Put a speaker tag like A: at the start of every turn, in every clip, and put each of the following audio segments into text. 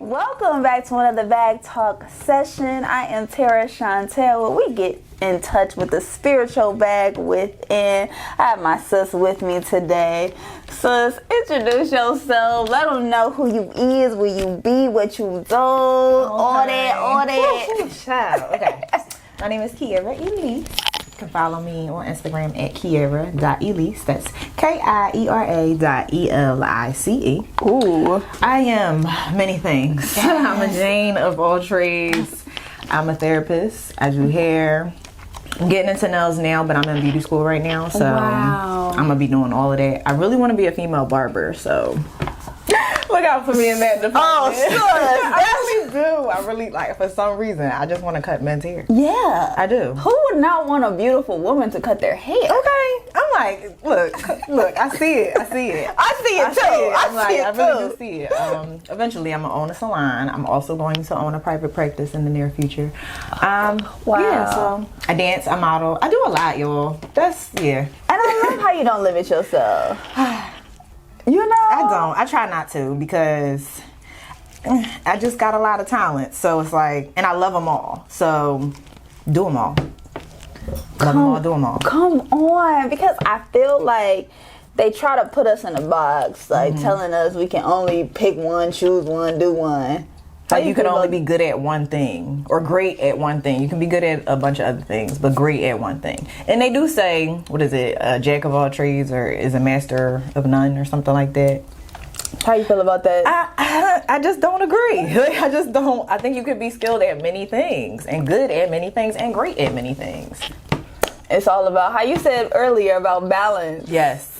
A: Welcome back to another Bag Talk session. I am Tara Chantel, where we get in touch with the spiritual bag within. I have my sis with me today. Sis, introduce yourself. Let them know who you is, where you be, what you do, all that.
B: Child. Okay. My name is Kiera Elice. You can follow me on Instagram at Kiera.Elice. That's Kiera.Elice.
A: Ooh.
B: I am many things.
A: Yes.
B: I'm a Jane of all trades. I'm a therapist. I do hair. I'm getting into nails now, but I'm in beauty school right now, so
A: Wow.
B: I'm gonna be doing all of that. I really want to be a female barber, so look out for me in that department.
A: Oh, sis.
B: I really do. I really, like, for some reason, I just want to cut men's hair.
A: Yeah.
B: I do.
A: Who would not want a beautiful woman to cut their hair?
B: Okay. I'm like, look, I see it.
A: I see it too.
B: I really
A: too.
B: do see it. Eventually, I'm gonna own a salon. I'm also going to own a private practice in the near future.
A: Wow.
B: Yeah, so I dance, I model, I do a lot, y'all. Yeah.
A: And I love how you don't limit yourself. You know?
B: I try not to, because I just got a lot of talent. So it's like, and I love them all. So do them all. Love them all, do them all.
A: Come on, because I feel like they try to put us in a box, like telling us we can only pick one, choose one, do one.
B: Like you can only be good at one thing or great at one thing. You can be good at a bunch of other things, but great at one thing. And they do say, what is it, jack of all trades or is a master of none or something like that.
A: How you feel about that?
B: I just don't agree. I just don't. I think you could be skilled at many things and good at many things and great at many things.
A: It's all about how you said earlier about balance.
B: Yes.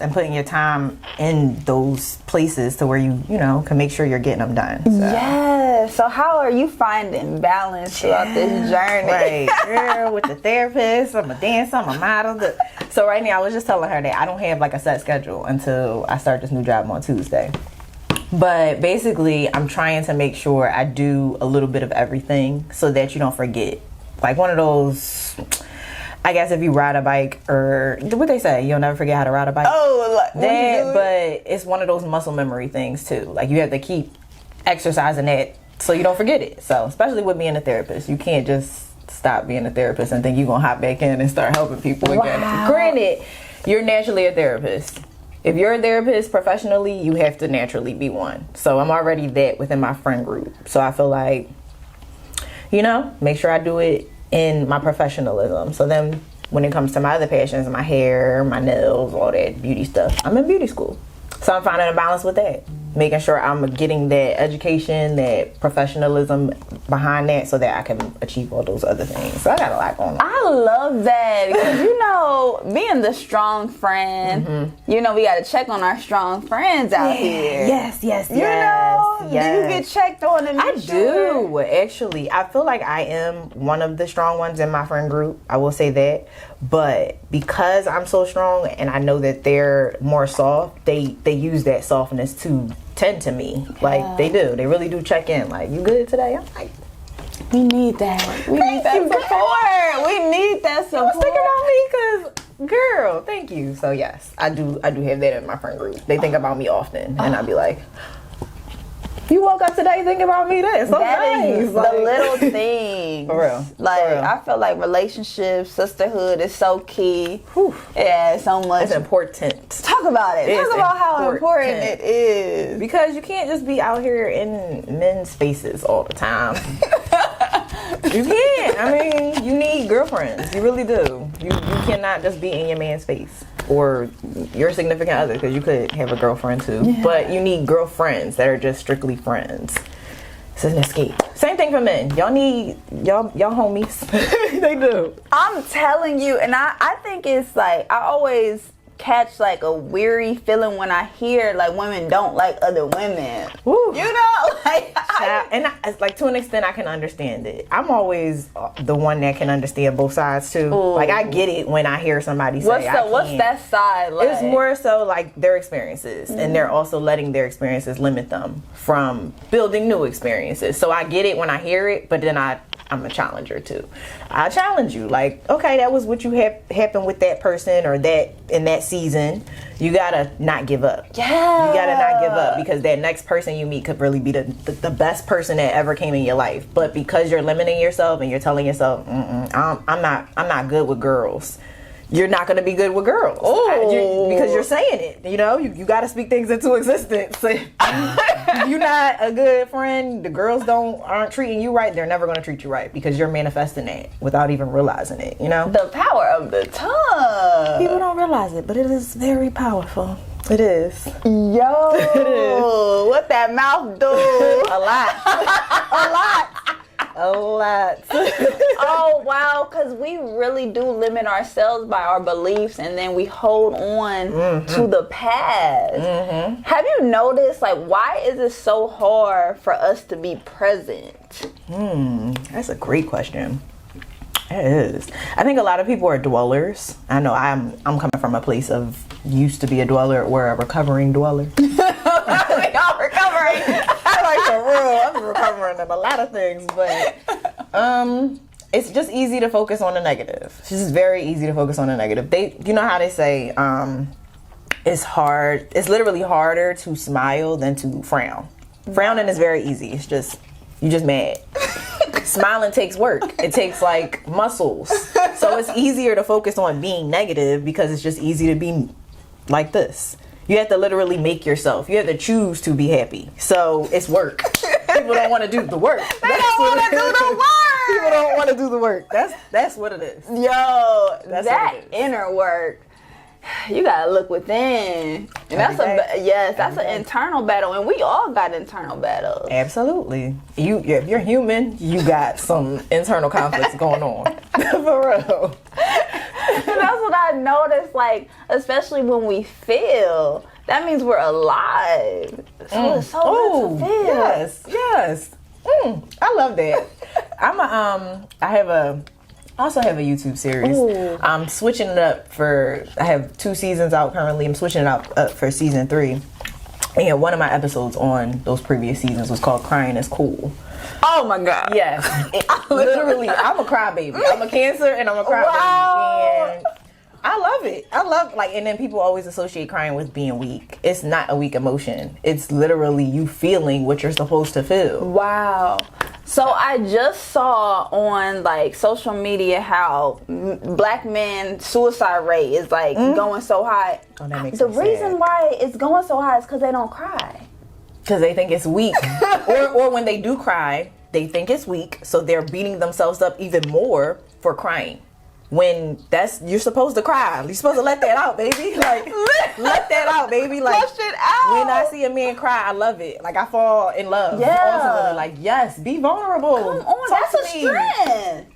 B: And putting your time in those places to where you can make sure you're getting them done. So.
A: Yes. So how are you finding balance throughout this journey?
B: Right. Girl, with the therapist, I'm a dancer, I'm a model. So right now, I was just telling her that I don't have like a set schedule until I start this new job on Tuesday. But basically, I'm trying to make sure I do a little bit of everything so that you don't forget. Like one of those, I guess if you ride a bike, or what they say, you'll never forget how to ride a bike.
A: Oh, like
B: that, but it's one of those muscle memory things too. Like you have to keep exercising that so you don't forget it. So especially with being a therapist, you can't just stop being a therapist and think you're gonna hop back in and start helping people again.
A: Wow.
B: Granted, you're naturally a therapist. If you're a therapist professionally, you have to naturally be one. So I'm already that within my friend group. So I feel like, make sure I do it in my professionalism. So then when it comes to my other passions, my hair, my nails, all that beauty stuff, I'm in beauty school. So I'm finding a balance with that. Making sure I'm getting that education, that professionalism behind that so that I can achieve all those other things. So I got a lot going on.
A: I love that because, being the strong friend, we got to check on our strong friends out here.
B: Yes.
A: Do you get checked on?
B: I do, actually. I feel like I am one of the strong ones in my friend group. I will say that. But because I'm so strong and I know that they're more soft, they use that softness to tend to me. Like they do. They really do check in. Like, you good today? I'm like,
A: we need that. We need that support. We need that support.
B: You think about me, because girl, thank you. So yes, I do have that in my friend group. They think about me often, and I'd be like, you woke up today thinking about me. That's so nice.
A: The little things.
B: For real.
A: I feel like relationships, sisterhood is so key. Whew. Yeah, so much.
B: It's important.
A: Talk about it. Talk about how important it is.
B: Because you can't just be out here in men's spaces all the time. You can't. I mean, you need girlfriends. You really do. You cannot just be in your man's space or your significant other, because you could have a girlfriend too. Yeah. But you need girlfriends that are just strictly friends. It's an escape. Same thing for men. Y'all need y'all homies. They do.
A: I'm telling you, and I think it's like I always catch like a weary feeling when I hear like women don't like other women.
B: Woo.
A: Like
B: like to an extent I can understand it. I'm always the one that can understand both sides too. Ooh. Like I get it when I hear somebody say
A: what's that side like?
B: It's more so like their experiences, and they're also letting their experiences limit them from building new experiences. So I get it when I hear it, but then I'm a challenger too. I challenge you, like, okay, that was what you happened with that person, or that in that season, you gotta not give up.
A: Yeah.
B: You gotta not give up, because that next person you meet could really be the best person that ever came in your life. But because you're limiting yourself and you're telling yourself, I'm not good with girls, you're not going to be good with girls. Because you're saying it. You know, you got to speak things into existence. If you're not a good friend, the girls aren't treating you right, they're never going to treat you right, because you're manifesting it without even realizing it, you know?
A: The power of the tongue.
B: People don't realize it, but it is very powerful. It is.
A: Yo.
B: It is.
A: What that mouth do?
B: A lot. A lot. A lot.
A: Oh, wow, because we really do limit ourselves by our beliefs, and then we hold on to the past. Have you noticed, like, why is it so hard for us to be present?
B: That's a great question. It is. I think a lot of people are dwellers. I know I'm coming from a place of used to be a dweller. We're a recovering dweller.
A: Y'all recovering.
B: Like, for real, I'm recovering in a lot of things, but it's just easy to focus on the negative. It's just very easy to focus on the negative. You know how they say it's hard. It's literally harder to smile than to frown. Frowning is very easy. It's just you're just mad. Smiling takes work. It takes like muscles. So it's easier to focus on being negative because it's just easy to be like this. You have to literally make yourself. You have to choose to be happy. So it's work. People don't want to do the work.
A: They don't want to do the work.
B: People don't want to do the work. That's what it is.
A: Yo,
B: That's
A: that
B: what it is.
A: inner work, you gotta look within. And that's that's an internal battle, and we all got internal battles.
B: Absolutely. If you're human, you got some internal conflicts going on. For real.
A: That's what I noticed, like, especially when we feel, that means we're alive. So it's so good to feel.
B: Yes. I love that. I also have a YouTube series. I'm switching it up I have 2 seasons out currently. I'm switching it up for season 3. And one of my episodes on those previous seasons was called Crying is Cool.
A: Oh my God.
B: Yes. Literally, I'm a crybaby. I'm a Cancer and I'm a crybaby.
A: Wow.
B: And I love it. And then people always associate crying with being weak. It's not a weak emotion. It's literally you feeling what you're supposed to feel.
A: Wow. So I just saw on like social media how black men suicide rate is like going so high.
B: Oh, that makes
A: the
B: me
A: reason
B: sad.
A: why it's going so high is because they don't cry.
B: Because they think it's weak. or when they do cry, they think it's weak. So they're beating themselves up even more for crying. When you're supposed to cry. You're supposed to let that out, baby. Like, let that out, baby. Like,
A: Flush it out.
B: When I see a man cry, I love it. Like, I fall in love.
A: Yeah.
B: Ultimately, like, yes, be vulnerable.
A: Come on,
B: Talk
A: that's
B: to
A: a
B: me.
A: strength.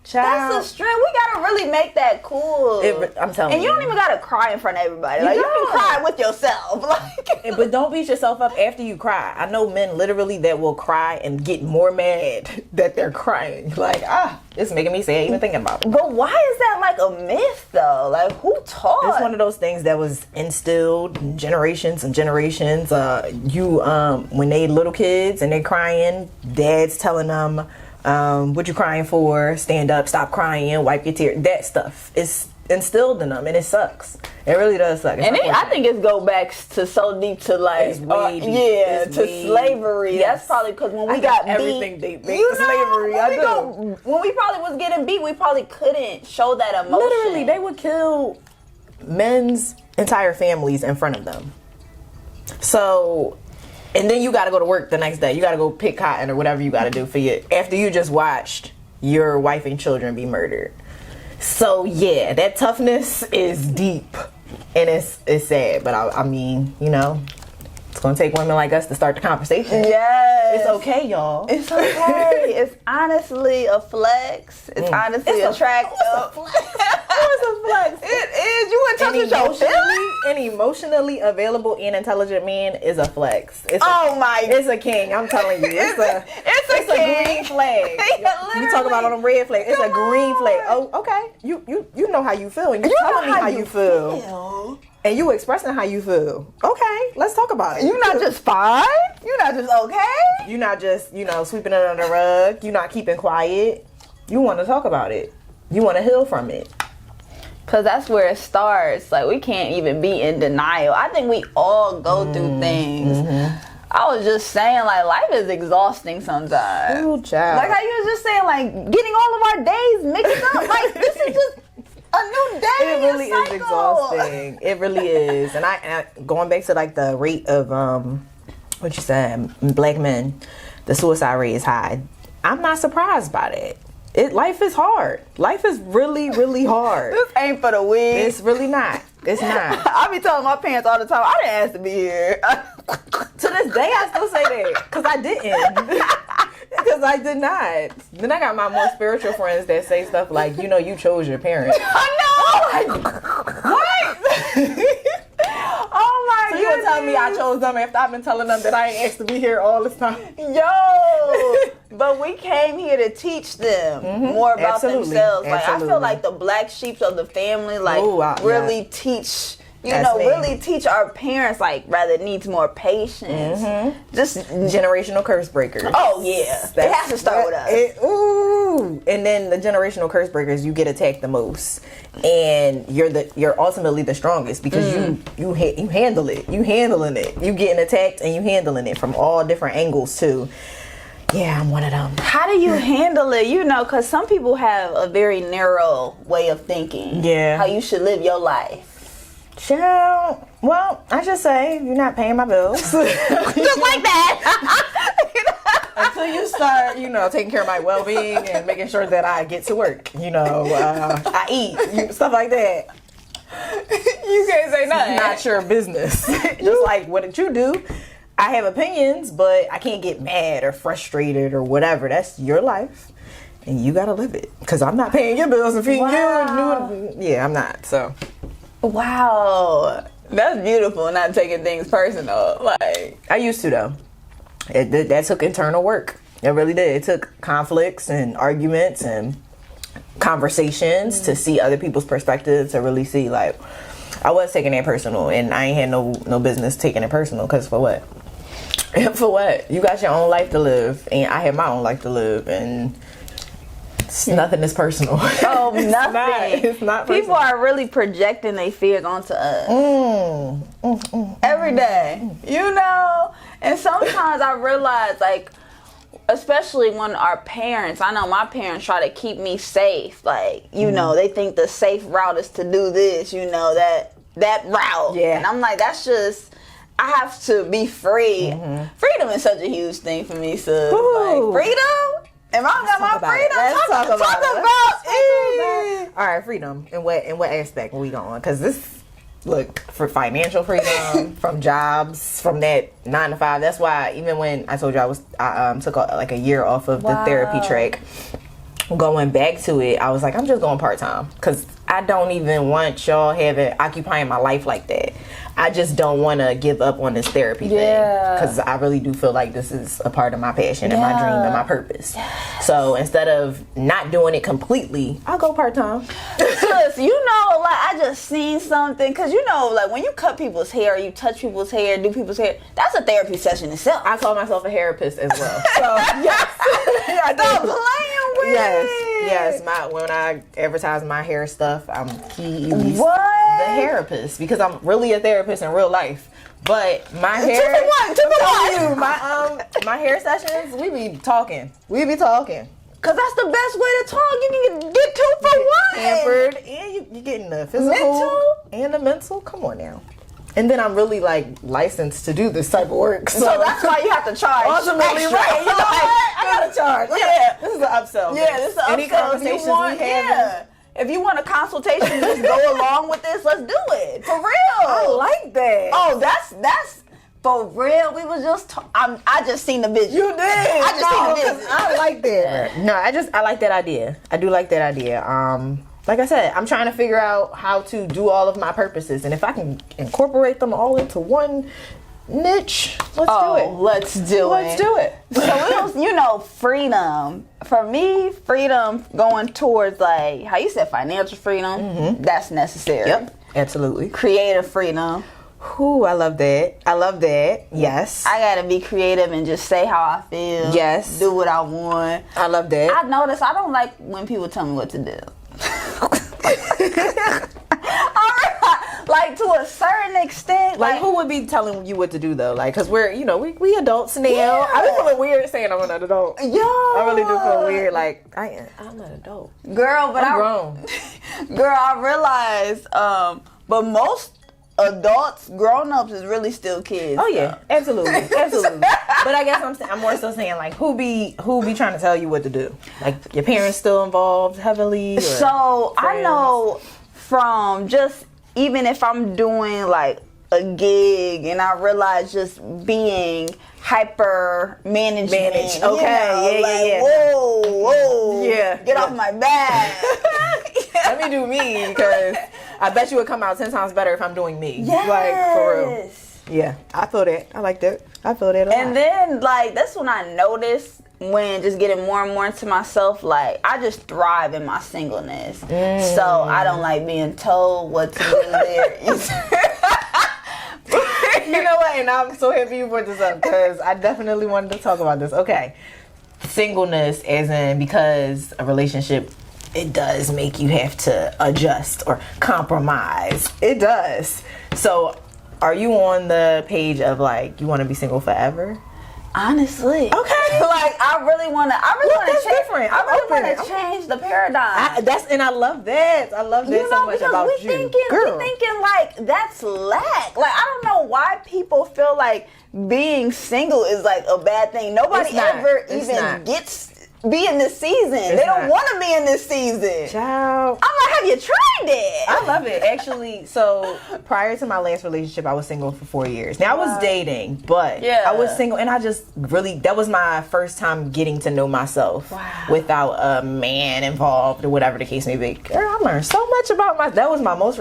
B: Child.
A: That's a strength. We gotta really make that cool.
B: I'm telling you.
A: And you don't even gotta cry in front of everybody. Like, you can cry with yourself. Like,
B: But don't beat yourself up after you cry. I know men literally that will cry and get more mad that they're crying. Like, it's making me sad even thinking about it.
A: but why is that like a myth though? Like, who taught?
B: It's one of those things that was instilled in generations and generations. When they little kids and they crying, dad's telling them, what you crying for? Stand up, stop crying, wipe your tears. That stuff is instilled in them, and it sucks. It really does suck.
A: I think it go back to so deep to like,
B: It's way deep.
A: to
B: Way
A: slavery.
B: Yes.
A: That's probably because when we
B: I
A: got
B: think
A: beat,
B: everything they make to slavery. I do.
A: When we probably was getting beat, we probably couldn't show that emotion.
B: Literally, they would kill men's entire families in front of them. So, and then you got to go to work the next day. You got to go pick cotton or whatever you got to do after you just watched your wife and children be murdered. So yeah, that toughness is deep, and it's sad. But I mean, it's gonna take women like us to start the conversation.
A: Yes.
B: It's okay, y'all.
A: It's okay. It's honestly a flex. It's honestly attractive.
B: What's a flex?
A: It is. You wouldn't touch your feelings.
B: An emotionally available and intelligent man is a flex. It's a king. I'm telling you, it's a green flag. You talk about on them red flags. It's a green flag. Oh, okay. You know how you feel, and you're telling me how you feel. And you expressing how you feel. Okay, let's talk about it.
A: You're not just fine. You're not just okay.
B: You're not just, sweeping it under the rug. You're not keeping quiet. You want to talk about it. You want to heal from it.
A: Because that's where it starts. Like, we can't even be in denial. I think we all go through things. I was just saying, like, life is exhausting sometimes.
B: Ooh, child.
A: Like how you was just saying, like, getting all of our days mixed up. Like, this is just a new day.
B: It really is exhausting. It really is. And I going back to like the rate of what you said, black men, the suicide rate is high. I'm not surprised by that. Life is hard. Life is really, really hard.
A: This ain't for the weak.
B: It's really not. It's not.
A: I be telling my parents all the time, I didn't ask to be here.
B: To this day, I still say that. Because I didn't. Because I did not. Then I got my more spiritual friends that say stuff like, you know, you chose your parents.
A: I know! What? Oh my god.
B: So you gonna tell me I chose them after I've been telling them that I ain't asked to be here all this time?
A: Yo! But we came here to teach them more about themselves. Like, I feel like the black sheep of the family, like, really teach... really teach our parents, like, rather needs more patience. Just
B: generational curse breakers.
A: Oh, yeah. It has to start with us.
B: And then the generational curse breakers, you get attacked the most. And you're ultimately the strongest because you handle it. You handling it. You getting attacked and you handling it from all different angles, too. Yeah, I'm one of them.
A: How do you handle it? You know, because some people have a very narrow way of thinking.
B: Yeah.
A: How you should live your life.
B: Child, well, I just say you're not paying my bills.
A: Just like that.
B: Until you start, taking care of my well-being and making sure that I get to work. I eat, stuff like that.
A: You can't say nothing.
B: Not your business. Just like what you do. I have opinions, but I can't get mad or frustrated or whatever. That's your life. And you gotta live it. Because I'm not paying your bills and feeding you. And yeah, I'm not, so...
A: Wow, that's beautiful. Not taking things personal. Like,
B: I used to though. That took internal work. It really did. It took conflicts and arguments and conversations to see other people's perspectives, to really see, like, I was taking it personal, and I ain't had no business taking it personal. Because for what? For what? You got your own life to live, and I have my own life to live, and. Nothing is personal.
A: Oh, nothing.
B: It's not personal.
A: People are really projecting their fears onto us. Every day. And sometimes I realize, like, especially when our parents, I know my parents try to keep me safe. Like, they think the safe route is to do this, that route.
B: Yeah.
A: And I'm like, that's just... I have to be free. Freedom is such a huge thing for me, sis. Like, freedom? If I got my freedom,
B: let's talk about
A: it.
B: All right, freedom. In what aspect are we going? Because this, look, for financial freedom, from jobs, from that 9 to 5. That's why even when I told you I took a year off of the therapy track, going back to it, I was like, I'm just going part-time. Because I don't even want y'all occupying my life like that. I just don't want to give up on this therapy thing. Because I really do feel like this is a part of my passion and my dream and my purpose. Yes. So instead of not doing it completely, I'll go part-time.
A: Sis, like, I just seen something. Because, like, when you cut people's hair, you touch people's hair, do people's hair, that's a therapy session itself.
B: I call myself a HairApist as well. So, yes.
A: Stop playing with it.
B: Yes. When I advertise my hair stuff, I'm Elice,
A: what?
B: The HairApist, because I'm really a therapist in real life. But my hair,
A: two for one.
B: My hair sessions, we be talking.
A: Cause that's the best way to talk. You can get 2 for 1.
B: Pampered, and you getting the physical and the mental. Come on now. And then I'm really, like, licensed to do this type of work. So
A: that's why you have to charge.
B: Ultimately,
A: extra.
B: right? I gotta charge.
A: Yeah.
B: This is an upsell.
A: Yeah, this is an upsell.
B: Any conversations we have.
A: If you want a consultation, just go along with this. Let's do it for real.
B: I like that.
A: Oh, that's for real. We was just. I just seen the vision.
B: You did.
A: I just seen the vision.
B: I like that. No, I like that idea. I do like that idea. Like I said, I'm trying to figure out how to do all of my purposes, and if I can incorporate them all into one niche, let's do it.
A: Let's do it. So freedom. For me, freedom going towards, like how you said, financial freedom. That's necessary.
B: Yep, absolutely.
A: Creative freedom.
B: Ooh, I love that. Yes.
A: I gotta be creative and just say how I feel.
B: Yes.
A: Do what I want.
B: I love that.
A: I notice I don't like when people tell me what to do. Like to a certain extent,
B: Like who would be telling you what to do though? Like, cause we're we adults now. Yeah. I be feeling weird saying I'm an adult.
A: Yo,
B: I really do feel weird. Like I'm an adult,
A: girl, but
B: I'm grown.
A: Girl, I realize, but most adults, grown-ups is really still kids.
B: Oh yeah, absolutely, absolutely. But I guess I'm more so saying like who be trying to tell you what to do? Like your parents still involved heavily?
A: So
B: friends?
A: I know from just even if I'm doing like a gig and I realize just being hyper managed. Okay,
B: yeah.
A: Whoa,
B: yeah,
A: get off my back.
B: Let me do me because I bet you would come out 10 times better if I'm doing me.
A: Yes.
B: Like for real. Yeah, I feel that. I like that. I feel that a lot.
A: And then like that's when I noticed when just getting more and more into myself, like I just thrive in my singleness. So I don't like being told what to do there.
B: You know what? And I'm so happy you brought this up because I definitely wanted to talk about this. Okay. Singleness as in because a relationship, it does make you have to adjust or compromise. It does. So are you on the page of like you want to be single forever?
A: Honestly,
B: okay.
A: Like I really want to. I really want to change.
B: Different.
A: I really want to change the paradigm.
B: And I love that. I love that so much about you, girl.
A: We thinking like that's lack. Like I don't know why people feel like being single is like a bad thing. Nobody ever even gets be in this season. They don't want to be in this season.
B: Child.
A: I'm like, have you tried it?
B: I love it. Actually, so prior to my last relationship, I was single for 4 years. Now I was dating, but I was single and I just really, that was my first time getting to know myself without a man involved or whatever the case may be. Girl, I learned so much about that was my most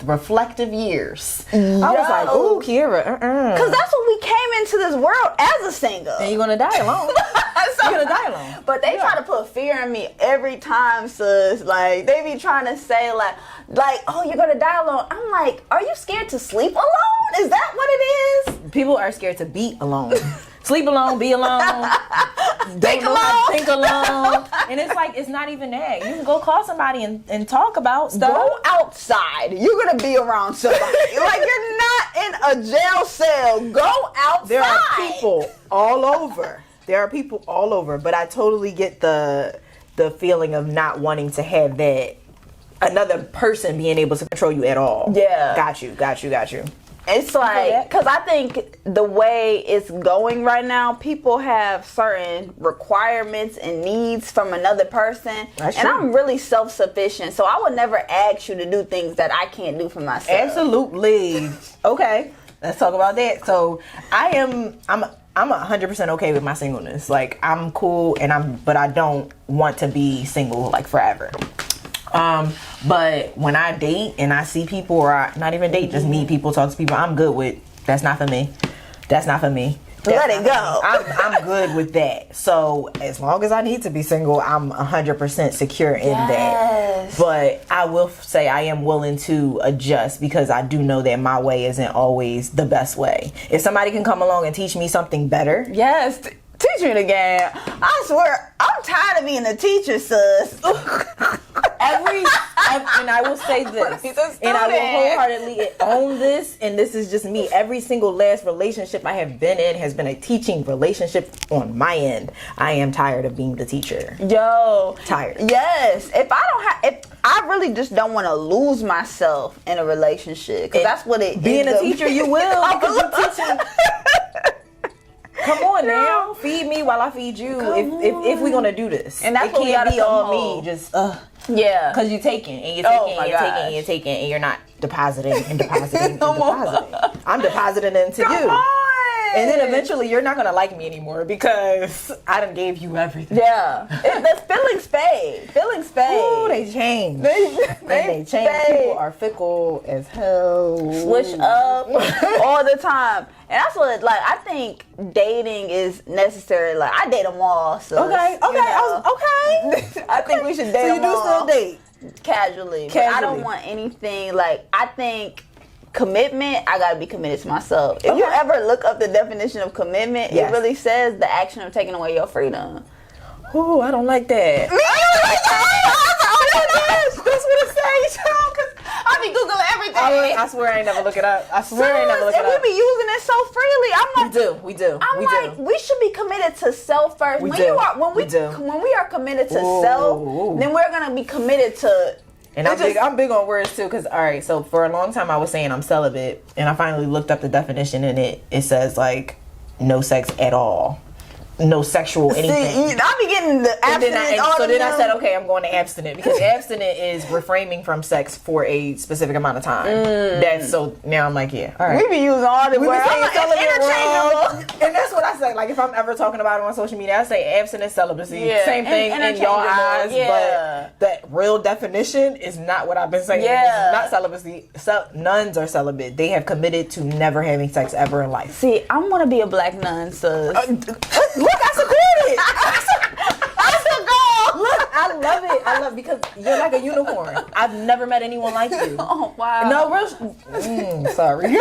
B: reflective years. I was like, ooh, Kiera,
A: because that's what we came into this world as a single.
B: And you're gonna die alone. You're gonna die alone.
A: But they try to put fear in me every time, sis. Like they be trying to say like, oh, you're gonna die alone. I'm like, are you scared to sleep alone? Is that what it is?
B: People are scared to be alone. Sleep alone, be alone, think alone. And it's like, it's not even that. You can go call somebody and talk about stuff.
A: Go outside. You're going to be around somebody. Like, you're not in a jail cell. Go outside.
B: There are people all over. But I totally get the feeling of not wanting to have that another person being able to control you at all.
A: Yeah.
B: Got you.
A: It's like, because I think the way it's going right now, people have certain requirements and needs from another person. And I'm really self-sufficient, so I would never ask you to do things that I can't do for myself.
B: Absolutely. Okay, let's talk about that. So I'm 100% okay with my singleness. Like I'm cool, but I don't want to be single like forever. But when I date and I see people, or I not even date, just meet people, talk to people, I'm good with. That's not for me. Let it go. I'm good with that. So as long as I need to be single, I'm 100% secure in that. But I will say I am willing to adjust because I do know that my way isn't always the best way. If somebody can come along and teach me something better.
A: Yes. Teach me again. I swear, I'm tired of being a teacher, sis.
B: And I will say this, and I will wholeheartedly own this, and this is just me. Every single last relationship I have been in has been a teaching relationship on my end. I am tired of being the teacher. Tired.
A: Yes. If I really just don't want to lose myself in a relationship, because that's what it is.
B: Being a teacher, you will, because you're teaching. Come on now, feed me while I feed you. If we're gonna do this,
A: and that's
B: it can't be all me. Just because you're taking and you're taking and you're not depositing and depositing and depositing. I'm depositing into you. And then eventually you're not gonna like me anymore because I done gave you everything.
A: Yeah, the feelings fade.
B: Ooh, they change. They change. People are fickle as hell.
A: Switch up all the time, and that's what I think dating is necessary. Like I date them all. So
B: okay.
A: I think we should date.
B: So you do still date
A: casually. But I don't want anything I think. Commitment, I gotta be committed to myself. If you ever look up the definition of commitment, it really says the action of taking away your freedom.
B: Ooh, I don't like that.
A: That's what it says, child. Cause I be googling everything.
B: I swear I ain't never look it up. I swear I ain't never look it
A: and
B: up.
A: we be using it so freely. I'm like,
B: We do.
A: I'm like, we should be committed to self first. When we are committed to self, then we're gonna be committed to.
B: And I'm big on words too, because all right, so for a long time I was saying I'm celibate, and I finally looked up the definition, and it says like no sex at all. No sexual anything.
A: See, I be getting the abstinence.
B: So then I said, okay, I'm going to abstinent, because abstinent is refraining from sex for a specific amount of time. That's so now I'm like, yeah, all right.
A: We be using all the words.
B: Interchangeable. And that's what I say. Like if I'm ever talking about it on social media, I say abstinent, celibacy, same thing in your eyes. But the real definition is not what I've been saying.
A: Yeah.
B: It's not celibacy. Nuns are celibate. They have committed to never having sex ever in life.
A: See, I want to be a black nun, so.
B: Look, I support it. That's the goal. Look, I love it. I love it because you're like a unicorn. I've never met anyone like you.
A: Oh wow.
B: No, real. Sorry.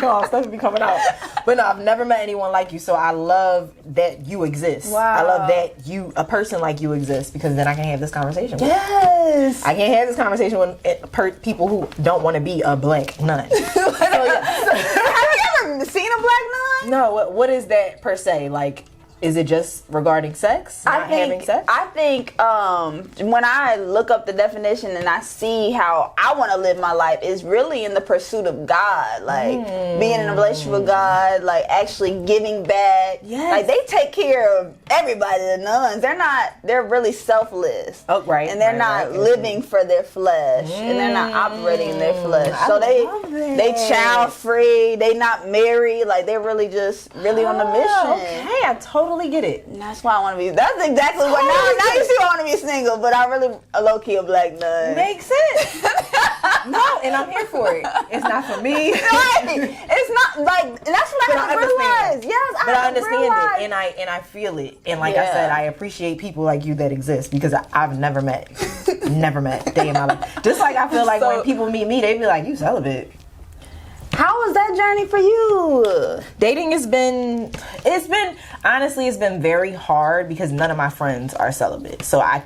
B: Oh, stuff be coming out. But no, I've never met anyone like you. So I love that you exist.
A: Wow.
B: I love that a person like you exists, because then I can have this conversation with
A: Yes.
B: I can't have this conversation with people who don't want to be a black nun. So, yeah.
A: Have you ever seen a black nun?
B: No. What is that per se? Like, is it just regarding sex? Not having sex?
A: I think when I look up the definition and I see how I want to live my life, is really in the pursuit of God, like being in a relationship with God, like actually giving back.
B: Yes.
A: Like they take care of everybody. The nuns, they're really selfless.
B: Oh, right.
A: And they're not living for their flesh, and they're not operating in their flesh. So they child free. They not married. Like they're really on the mission.
B: Okay, I totally get it.
A: And that's why I want to be. That's exactly what. Now you see why I want to be single, but I really low key a black nun.
B: Makes sense. No, and I'm here for it. It's not for me.
A: Right. It's not like, and that's what I have realized. Yes,
B: I understand it, and I feel it. And like I said, I appreciate people like you that exist, because I've never met a day in my life. Just like I feel like when people meet me, they be like, "You celibate."
A: How was that journey for you?
B: Dating it's been very hard, because none of my friends are celibate. So I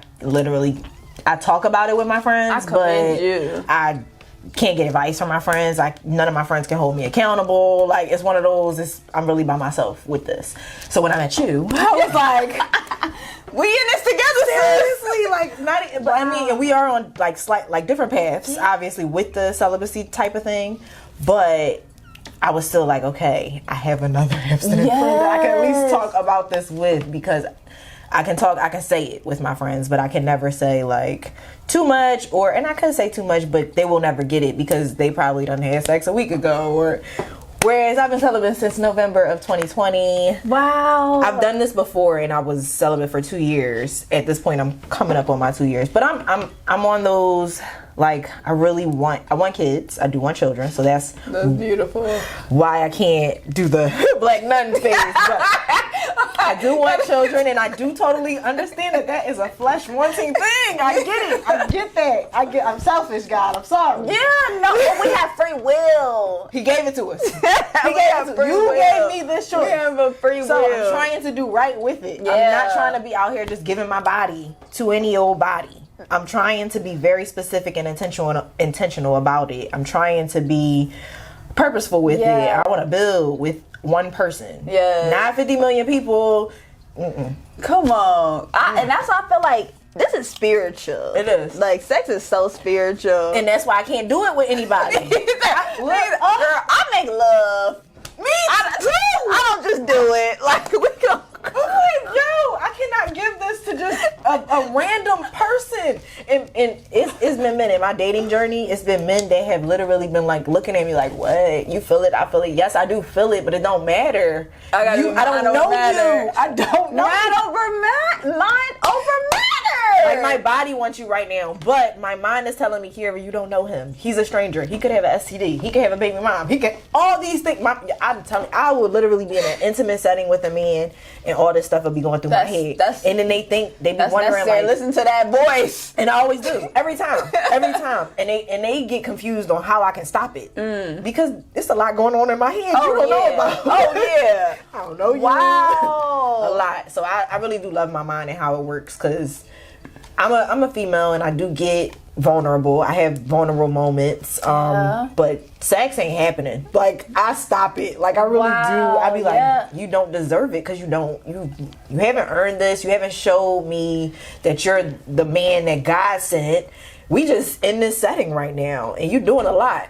B: talk about it with my friends, I can't get advice from my friends. None of my friends can hold me accountable. Like it's one of those, I'm really by myself with this. So when I met you, I was like,
A: we in this together,
B: seriously. Like not, but I mean, we are on like different paths, obviously, with the celibacy type of thing. But I was still like, okay, I have another abstinent friend that I can at least talk about this with, because I can say it with my friends, but I can never say like too much, and I could say too much, but they will never get it, because they probably done had sex a week ago, whereas I've been celibate since November of 2020.
A: Wow.
B: I've done this before, and I was celibate for 2 years. At this point, I'm coming up on my 2 years, but I'm on those. Like I want kids. I do want children, so that's
A: beautiful.
B: Why I can't do the black nun phase. But I do want children, and I do totally understand that is a flesh wanting thing. I get it. I get that. I'm selfish, God. I'm sorry.
A: Yeah, no, but we have free will.
B: He gave it to us. You gave me this choice.
A: We have a free will.
B: So I'm trying to do right with it. Yeah. I'm not trying to be out here just giving my body to any old body. I'm trying to be very specific and intentional about it. I'm trying to be purposeful with it. I want to build with one person. Yeah. Not 50 million people.
A: Come on. And that's why I feel like this is spiritual.
B: It is.
A: Like sex is so spiritual.
B: And that's why I can't do it with anybody.
A: Girl, I make love. Me too. I don't just do it. Like we go.
B: I cannot give this to just a random person. And it's been men in my dating journey. It's been men that have literally been like looking at me like, "What? You feel it? I feel it. Yes, I do feel it, but it don't matter. I don't know you. I don't know.
A: Mind over matter.
B: Like my body wants you right now, but my mind is telling me, Kiera, you don't know him. He's a stranger. He could have an STD. He could have a baby mom. He could all these things. I'm telling you, I would literally be in an intimate setting with a man, and all this stuff would be going through my head. And then they be wondering like,
A: listen to that voice,
B: and I always do every time, and they get confused on how I can stop it because it's a lot going on in my head. You don't know about.
A: Oh yeah,
B: I don't know you.
A: Wow,
B: a lot. So I really do love my mind and how it works because I'm a female and I do get vulnerable. I have vulnerable moments. But sex ain't happening. Like, I stop it. Like, I really do. I be like, you don't deserve it because you haven't earned this. You haven't showed me that you're the man that God sent. We just in this setting right now and you doing a lot.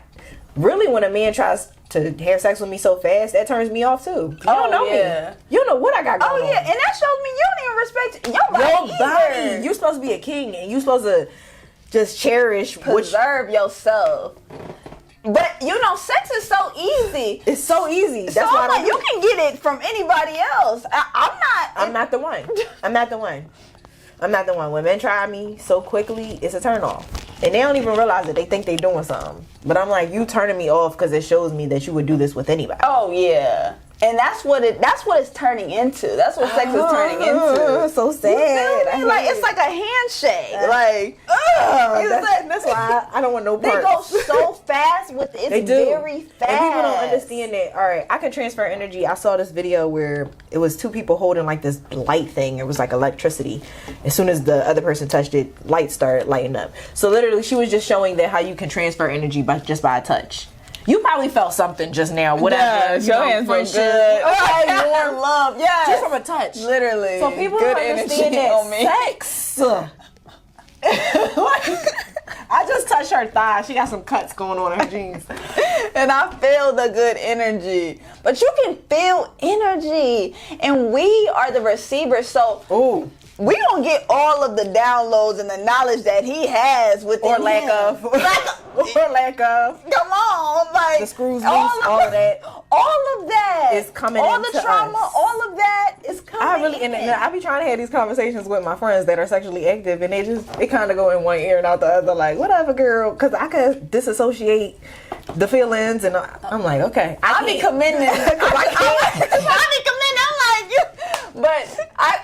B: Really, when a man tries to have sex with me so fast, that turns me off too. You don't know me. You don't know what I got going on.
A: Oh yeah, and that shows me you don't even respect your body either.
B: You're supposed to be a king and you're supposed to just preserve
A: yourself. But you know, sex is so easy.
B: It's so easy. That's
A: why like, you can get it from anybody else. I'm not the one.
B: I'm not the one. When men try me so quickly, it's a turn off. And they don't even realize it. They think they doing something. But I'm like, you turning me off because it shows me that you would do this with anybody.
A: Oh yeah. And that's what it's turning into. That's what sex is turning into.
B: So sad.
A: Like it's like a handshake.
B: That's why I don't want no parts.
A: They go so fast with it. It's very fast.
B: And people don't understand that. All right, I can transfer energy. I saw this video where it was two people holding like this light thing. It was like electricity. As soon as the other person touched it, lights started lighting up. So literally, she was just showing that how you can transfer energy by a touch. You probably felt something just now. Whatever.
A: Your hands feel good. Warm love. Yeah.
B: Just from a touch.
A: Literally.
B: So people don't understand that sex. I just touched her thigh. She got some cuts going on in her jeans.
A: And I feel the good energy. But you can feel energy. And we are the receivers. So we don't get all of the downloads and the knowledge that he has within
B: or lack of. Or lack of.
A: Come on, like
B: the screws loose, all of that.
A: All of that
B: is coming.
A: All the trauma,
B: us.
A: All of that is coming.
B: I be trying to have these conversations with my friends that are sexually active, and they kind of go in one ear and out the other. Like, whatever, girl, because I could disassociate the feelings, and I'm like, okay,
A: I be commending. I be commending. I'm like, but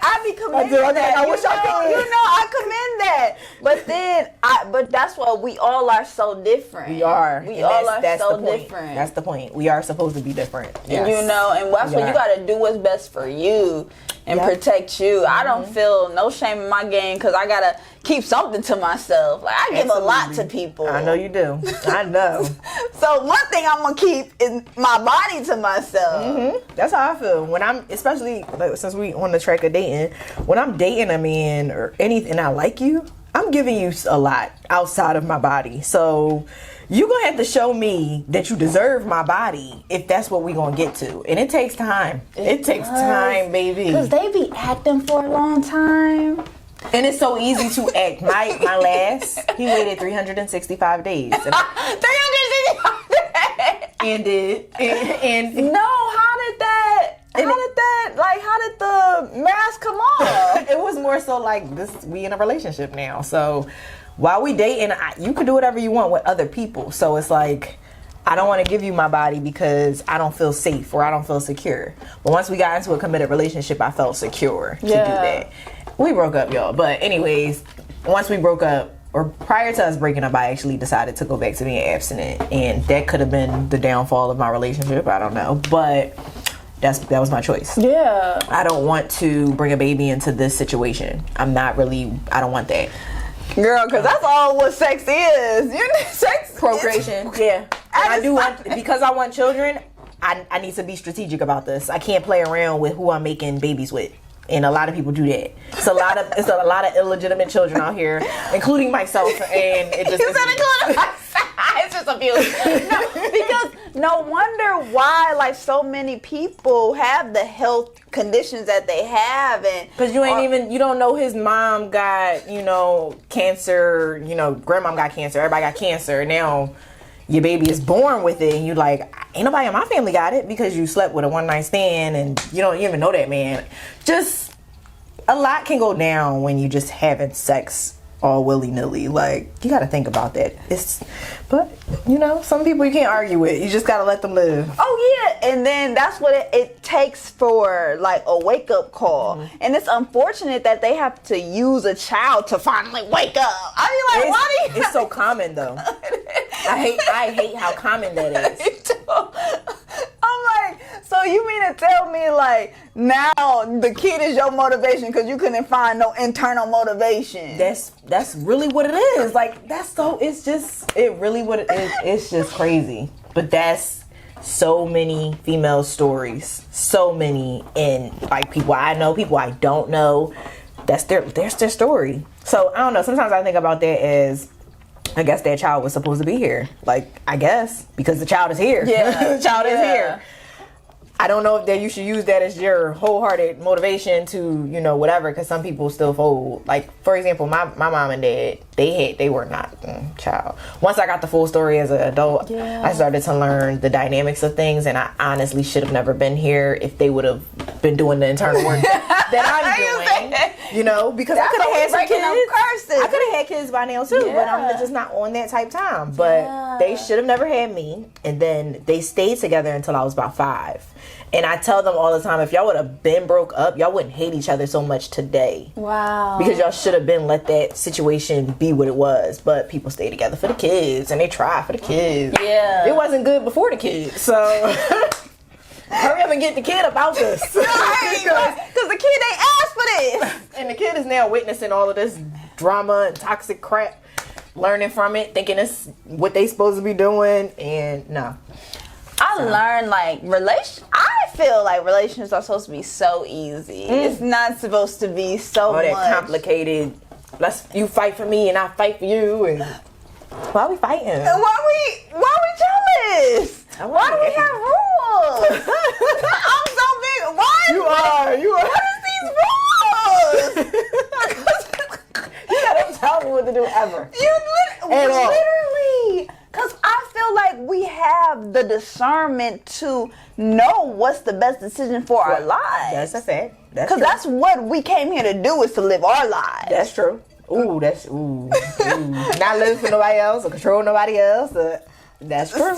A: I be commending that.
B: I wish I could.
A: You know, I commend that. But then, but that's why we all are so different.
B: We are.
A: We all are so
B: the
A: different.
B: That's the point. We are supposed to be different. Yes.
A: You know, and that's what you got to do what's best for you and protect you. Mm-hmm. I don't feel no shame in my game because I got to keep something to myself. Like, I give a lot to people.
B: I know you do. I know.
A: So one thing I'm going to keep is my body to myself.
B: Mm-hmm. That's how I feel. When I'm, especially since we on the track of dating, when I'm dating a man or anything, I like you, I'm giving you a lot outside of my body. So you're going to have to show me that you deserve my body if that's what we're going to get to. And it takes time. It takes time, baby.
A: Because they be acting for a long time.
B: And it's so easy to act. My last, he waited 365 days.
A: 365 days?
B: And
A: no, how did the mask come off?
B: It was more so like we in a relationship now. So while we dating, you can do whatever you want with other people. So it's like, I don't want to give you my body because I don't feel safe or I don't feel secure. But once we got into a committed relationship, I felt secure to do that. We broke up, y'all. But anyways, once we broke up, or prior to us breaking up, I actually decided to go back to being abstinent. And that could have been the downfall of my relationship. I don't know. But that was my choice.
A: Yeah.
B: I don't want to bring a baby into this situation. I don't want that.
A: Girl, because that's all what sex is. You know, sex.
B: Procreation. Yeah. Because I want children, I need to be strategic about this. I can't play around with who I'm making babies with. And a lot of people do that. It's a lot of illegitimate children out here, including myself. And it just
A: it's just abuse. No, because no wonder why like so many people have the health conditions that they have, and
B: because you don't know his mom got cancer. Grandmom got cancer. Everybody got cancer. Now your baby is born with it, and you like, ain't nobody in my family got it because you slept with a one night stand and you don't even know that man. Just a lot can go down when you just having sex all willy nilly. Like, you got to think about that. But some people you can't argue with. You just got to let them live.
A: Oh yeah, and then that's what it takes for like a wake up call. Mm-hmm. And it's unfortunate that they have to use a child to finally wake up. I mean, like, why do you?
B: It's so common though. I hate how common that is.
A: I'm like, so So you mean to tell me like now the kid is your motivation because you couldn't find no internal motivation?
B: That's really what it is. Like it really what it is. It's just crazy. But that's so many female stories. So many, and like people I know, people I don't know. That's their story. So I don't know. Sometimes I think about that as, I guess that child was supposed to be here. Like, I guess, because the child is here.
A: Yeah.
B: The child is here. I don't know if that you should use that as your wholehearted motivation to, whatever, because some people still fold. Like, for example, my mom and dad, they were not child. Once I got the full story as an adult, I started to learn the dynamics of things, and I honestly should have never been here if they would have been doing the internal work that I'm doing. Because I could have had some kids. I could have had kids by now too, but I'm just not on that type time. But they should have never had me, and then they stayed together until I was about 5. And I tell them all the time, if y'all would have been broke up, y'all wouldn't hate each other so much today.
A: Wow.
B: Because y'all should have been let that situation be what it was. But people stay together for the kids, and they try for the kids.
A: Yeah.
B: It wasn't good before the kids, so hurry up and get the kid about this.
A: Because the kid ain't asked for this.
B: And the kid is now witnessing all of this drama and toxic crap, learning from it, thinking it's what they supposed to be doing, and no.
A: I learned I feel like relationships are supposed to be so easy. It's not supposed to be so much
B: complicated. You fight for me and I fight for you, and why are we fighting?
A: And why we jealous? Why do we have rules? I'm so big. Why?
B: You are.
A: What is these rules?
B: You gotta tell me what to do ever.
A: Literally. Because I feel like we have the discernment to know what's the best decision for our lives.
B: That's a fact.
A: Because that's what we came here to do, is to live our lives.
B: That's true. Ooh. Not living for nobody else or control nobody else. That's true.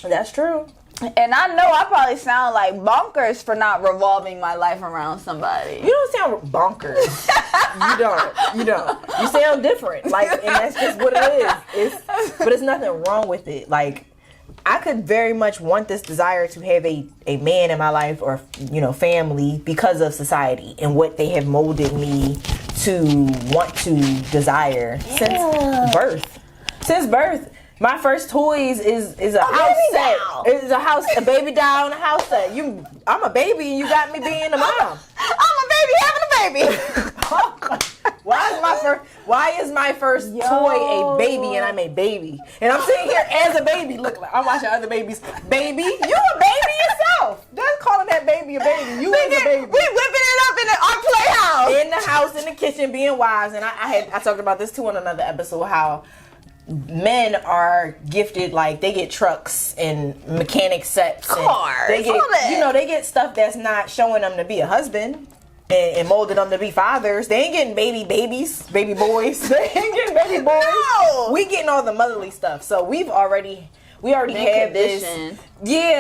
B: That's true.
A: And I know I probably sound like bonkers for not revolving my life around somebody.
B: You don't sound bonkers. You don't. You sound different. Like, and that's just what it is. But it's nothing wrong with it. Like, I could very much want this desire to have a man in my life or, family because of society and what they have molded me to want to desire since birth. Since birth. My first toys is a house set. It's a baby doll and a house set. I'm a baby and you got me being a mom.
A: I'm a baby having a baby.
B: Why is my first toy a baby and I'm a baby? And I'm sitting here as a baby. Look, I'm watching other babies. Baby, you a baby yourself. Just calling that baby a baby. You is a baby.
A: We whipping it up in our playhouse.
B: In the house, in the kitchen, being wise. And I talked about this too on another episode, how men are gifted, like they get trucks and mechanic sets,
A: cars.
B: They get, they get stuff that's not showing them to be a husband and molded them to be fathers. They ain't getting baby boys. They ain't getting baby boys.
A: No.
B: We getting all the motherly stuff. So we already have this,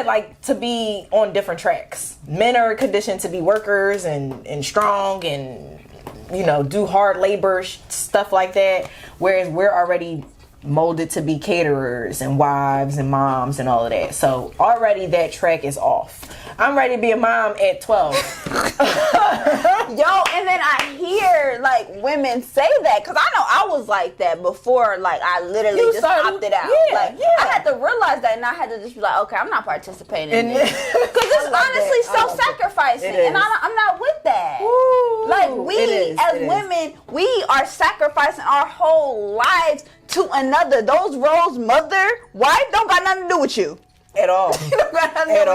B: like to be on different tracks. Men are conditioned to be workers and strong and do hard labor stuff like that, whereas we're already molded to be caterers and wives and moms and all of that. So already that track is off. I'm ready to be a mom at 12.
A: And then I hear like women say that, because I know I was like that before. Like I literally opted out. I had to realize that, and I had to just be like, okay, I'm not participating in this, because it's honestly self-sacrificing, and I'm not with that.
B: Ooh,
A: like we as women, we are sacrificing our whole lives to another. Those roles, mother, wife, don't got nothing to do with you.
B: At all.
A: Don't got nothing to do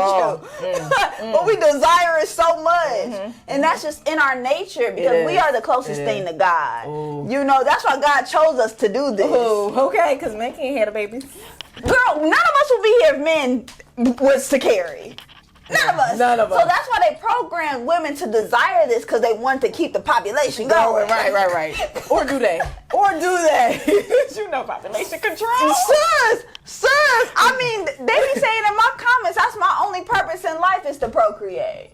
A: with you. But we desire it so much. And that's just in our nature, because we are the closest thing to God. Ooh. That's why God chose us to do this.
B: Ooh, okay, because men can't have a baby.
A: Girl, none of us would be here if men was to carry. None of us. So that's why they programmed women to desire this, because they want to keep the population going.
B: Right. Or do they? Population control.
A: Sis, I mean, they be saying in my comments, that's my only purpose in life is to procreate.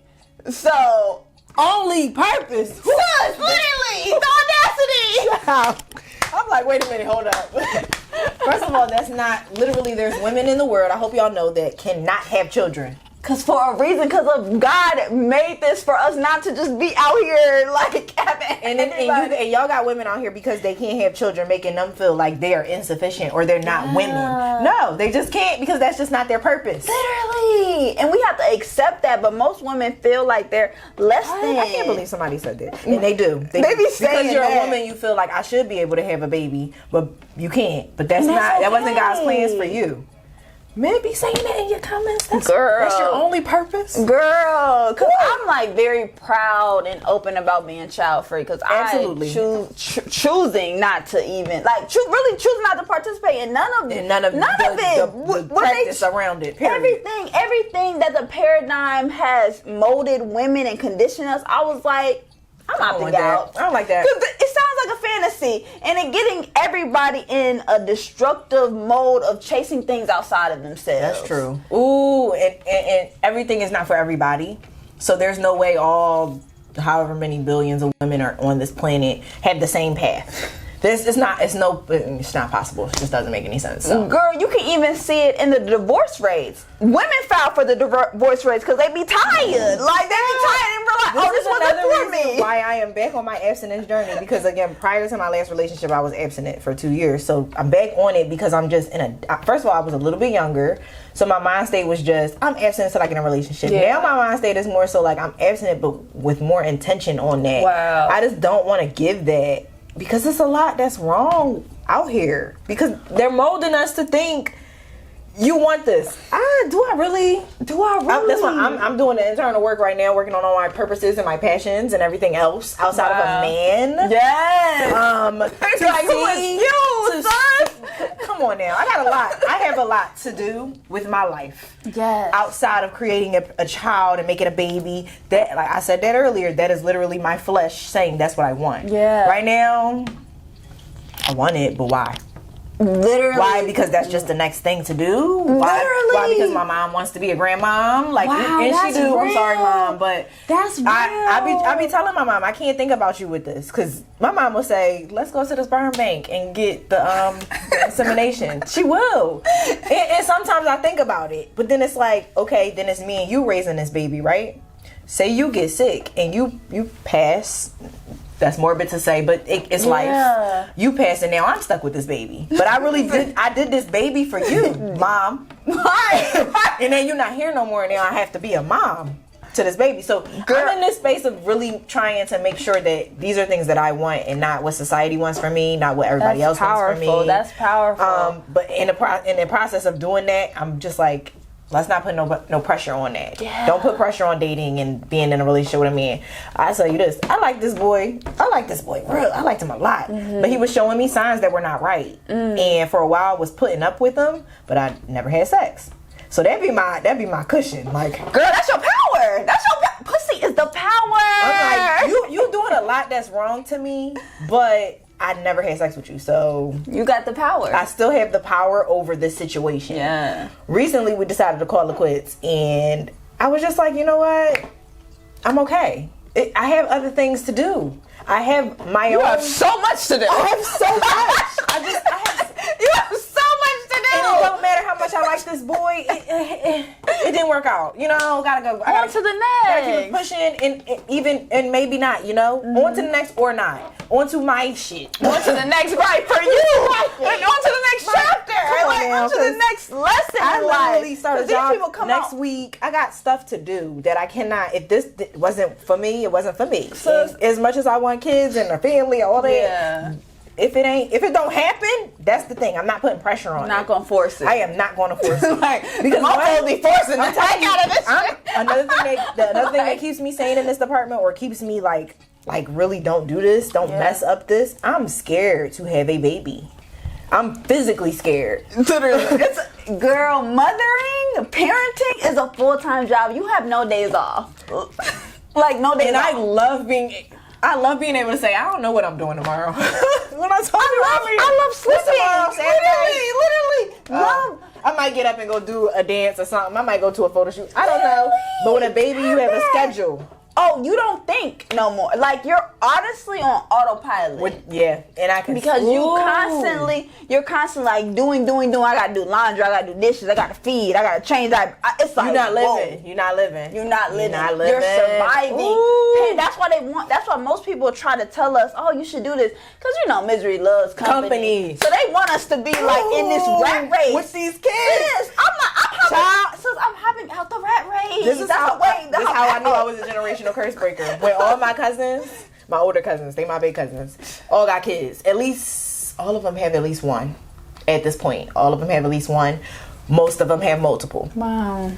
A: So,
B: only purpose?
A: Sis, literally, the audacity.
B: I'm like, wait a minute, hold up. First of all, that's not, literally there's women in the world, I hope y'all know, that cannot have children.
A: Cause for a reason, cause of God made this for us not to just be out here like having
B: and y'all got women out here because they can't have children, making them feel like they are insufficient or they're not women. No, they just can't, because that's just not their purpose.
A: Literally, and we have to accept that. But most women feel like they're less than.
B: I can't believe somebody said that, and they do.
A: They be saying
B: because you're
A: that.
B: a woman, you feel like I should be able to have a baby, but you can't. But that's not. Okay. That wasn't God's plans for you. Men be saying that in your comments. That's your only purpose,
A: girl. Cause I'm like very proud and open about being child free. Cause
B: absolutely.
A: I choosing not to even really choose not to participate in none of it.
B: The practice around it. Period.
A: Everything that the paradigm has molded women and conditioned us. I was like, I'm opting out.
B: I don't like that.
A: Cause it sounds like a fantasy, and it getting everybody in a destructive mode of chasing things outside of themselves.
B: That's true. Ooh, and everything is not for everybody. So there's no way all however many billions of women are on this planet have the same path. It's not possible. It just doesn't make any sense. So.
A: Girl, you can even see it in the divorce rates. Women file for the divorce rates because they be tired. Like, they be tired and realize, this wasn't for me.
B: Why I am back on my abstinence journey, because again, prior to my last relationship, I was abstinent for 2 years. So I'm back on it because I'm just first of all, I was a little bit younger. So my mind state was just, I'm abstinent so I get in a relationship. Yeah. Now my mind state is more so like I'm abstinent, but with more intention on that.
A: Wow.
B: I just don't want to give that. Because there's a lot that's wrong out here. Because they're molding us to think you want this. Do I really? That's why I'm doing the internal work right now, working on all my purposes and my passions and everything else outside of a man.
A: Yes.
B: Come on now. I have a lot to do with my life.
A: Yes.
B: Outside of creating a child and making a baby. That, like I said that earlier, that is literally my flesh saying that's what I want.
A: Yeah.
B: Right now, I want it, but why?
A: Literally.
B: Why? Because that's just the next thing to do. Why? Because my mom wants to be a grandmom. Like,
A: wow,
B: and she do.
A: Real.
B: I'm sorry, mom, but
A: that's real.
B: I be telling my mom I can't think about you with this, because my mom will say, let's go to the sperm bank and get the insemination. She will. And sometimes I think about it, but then it's like, okay, then it's me and you raising this baby, right? Say you get sick and you pass. That's morbid to say, but it's life. You pass, and now I'm stuck with this baby. But I really did this baby for you, mom. Right. And then you're not here no more, and now I have to be a mom to this baby. So I'm in this space of really trying to make sure that these are things that I want and not what society wants for me, not what everybody else wants for me.
A: That's powerful.
B: But in the process of doing that, I'm just like, let's not put no pressure on that. Yeah. Don't put pressure on dating and being in a relationship with a man. I tell you this, I like this boy. Real. I liked him a lot. Mm-hmm. But he was showing me signs that were not right. And for a while I was putting up with him, but I never had sex. So that'd be my cushion. Like,
A: girl, that's your power. Pussy is the power.
B: I'm like, you doing a lot that's wrong to me, but I never had sex with you, so
A: you got the power.
B: I still have the power over this situation.
A: Yeah.
B: Recently, we decided to call it quits, and I was just like, you know what? I'm okay. I have other things to do. I have my own.
A: You have so much to do.
B: I have so much.
A: You have so much to do.
B: And it don't matter how much I like this boy. It didn't work out. You know, gotta go.
A: On to the next.
B: Gotta keep pushing, and maybe not. You know, on to the next or not. On to my shit.
A: On to the next, right, for you. And on to the next chapter. On to the next lesson.
B: I literally start a job next week. I got stuff to do that I cannot. If this wasn't for me, it wasn't for me. So, as much as I want kids and a family, all that. Yeah. If it don't happen, that's the thing. I'm not putting pressure on.
A: I'm not gonna force it.
B: I am not gonna force it.
A: Because I'm only forcing the heck out of this.
B: Another thing that keeps me sane in this department, or keeps me like really don't do this, don't mess up this. I'm scared to have a baby. I'm physically scared.
A: Literally. Girl, mothering, parenting is a full-time job. You have no days off. Like, no days off.
B: And I love being able to say, I don't know what I'm doing tomorrow. When
A: I love sleeping. Literally.
B: I might get up and go do a dance or something. I might go to a photo shoot. I don't know. But with a baby, you have a schedule.
A: oh, you don't think no more. Like, you're honestly on autopilot.
B: And I can
A: because you're constantly like doing. I gotta do laundry, I gotta do dishes, I gotta feed, I gotta change. It's like
B: you're not living. You're not living.
A: You're surviving. Hey, that's why most people try to tell us, oh, you should do this, because misery loves company. So they want us to be like in this rat race
B: with these kids.
A: I'm having out the rat race.
B: This is how I knew I was a generational curse breaker. When all my cousins, my older cousins, they my big cousins, all got kids. At least all of them have at least one. At this point, all of them have at least one. Most of them have multiple.
A: Wow.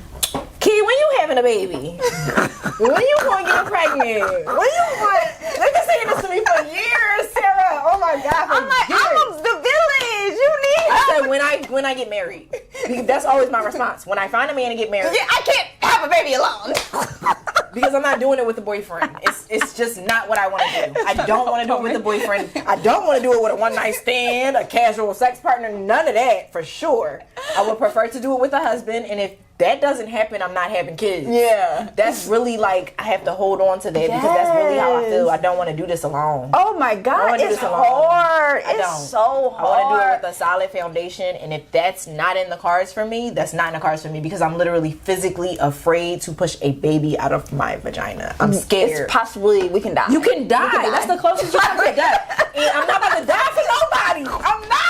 B: Key, when you having a baby? When you going to get pregnant? They've been saying this to me for years, Sarah. Oh my God.
A: I'm like, I'm the village. You need help.
B: I said when I get married. That's always my response. When I find a man and get married.
A: Yeah, I can't have a baby alone.
B: Because I'm not doing it with a boyfriend. It's just not what I want to do. I don't want to do it with a boyfriend. I don't want to do it with a one night stand, a casual sex partner, none of that for sure. I would prefer to do it with a husband, and if that doesn't happen, I'm not having kids.
A: Yeah.
B: That's really like, I have to hold on to that because that's really how I feel. I don't want to do this alone.
A: Oh my God, it's hard. It's so hard.
B: I want to do it with a solid foundation, and if that's not in the cards for me, that's not in the cards for me because I'm literally physically afraid to push a baby out of my vagina. I'm scared.
A: It's possibly we can die.
B: You can die. That's the closest you can to death. And I'm not about to die for nobody. I'm not.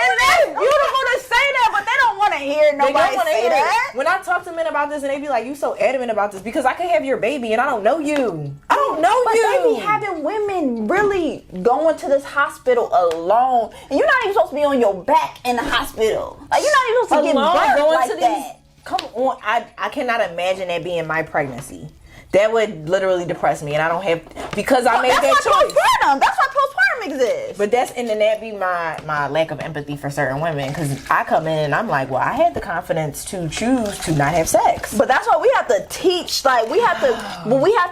A: And that's beautiful to say that, but they don't want to hear nobody say that.
B: When I talk to men about this and they be like, you so adamant about this because I could have your baby and I don't know you. I don't know
A: but
B: you.
A: But they be having women really going to this hospital alone. And you're not even supposed to be on your back in the hospital. Like, you're not even supposed to get birth like that.
B: Come on. I cannot imagine that being my pregnancy. That would literally depress me, and I don't have because I made that choice.
A: That's why postpartum exists.
B: But that be my lack of empathy for certain women because I come in and I'm like, well, I had the confidence to choose to not have sex.
A: But that's why we have to teach. Like we have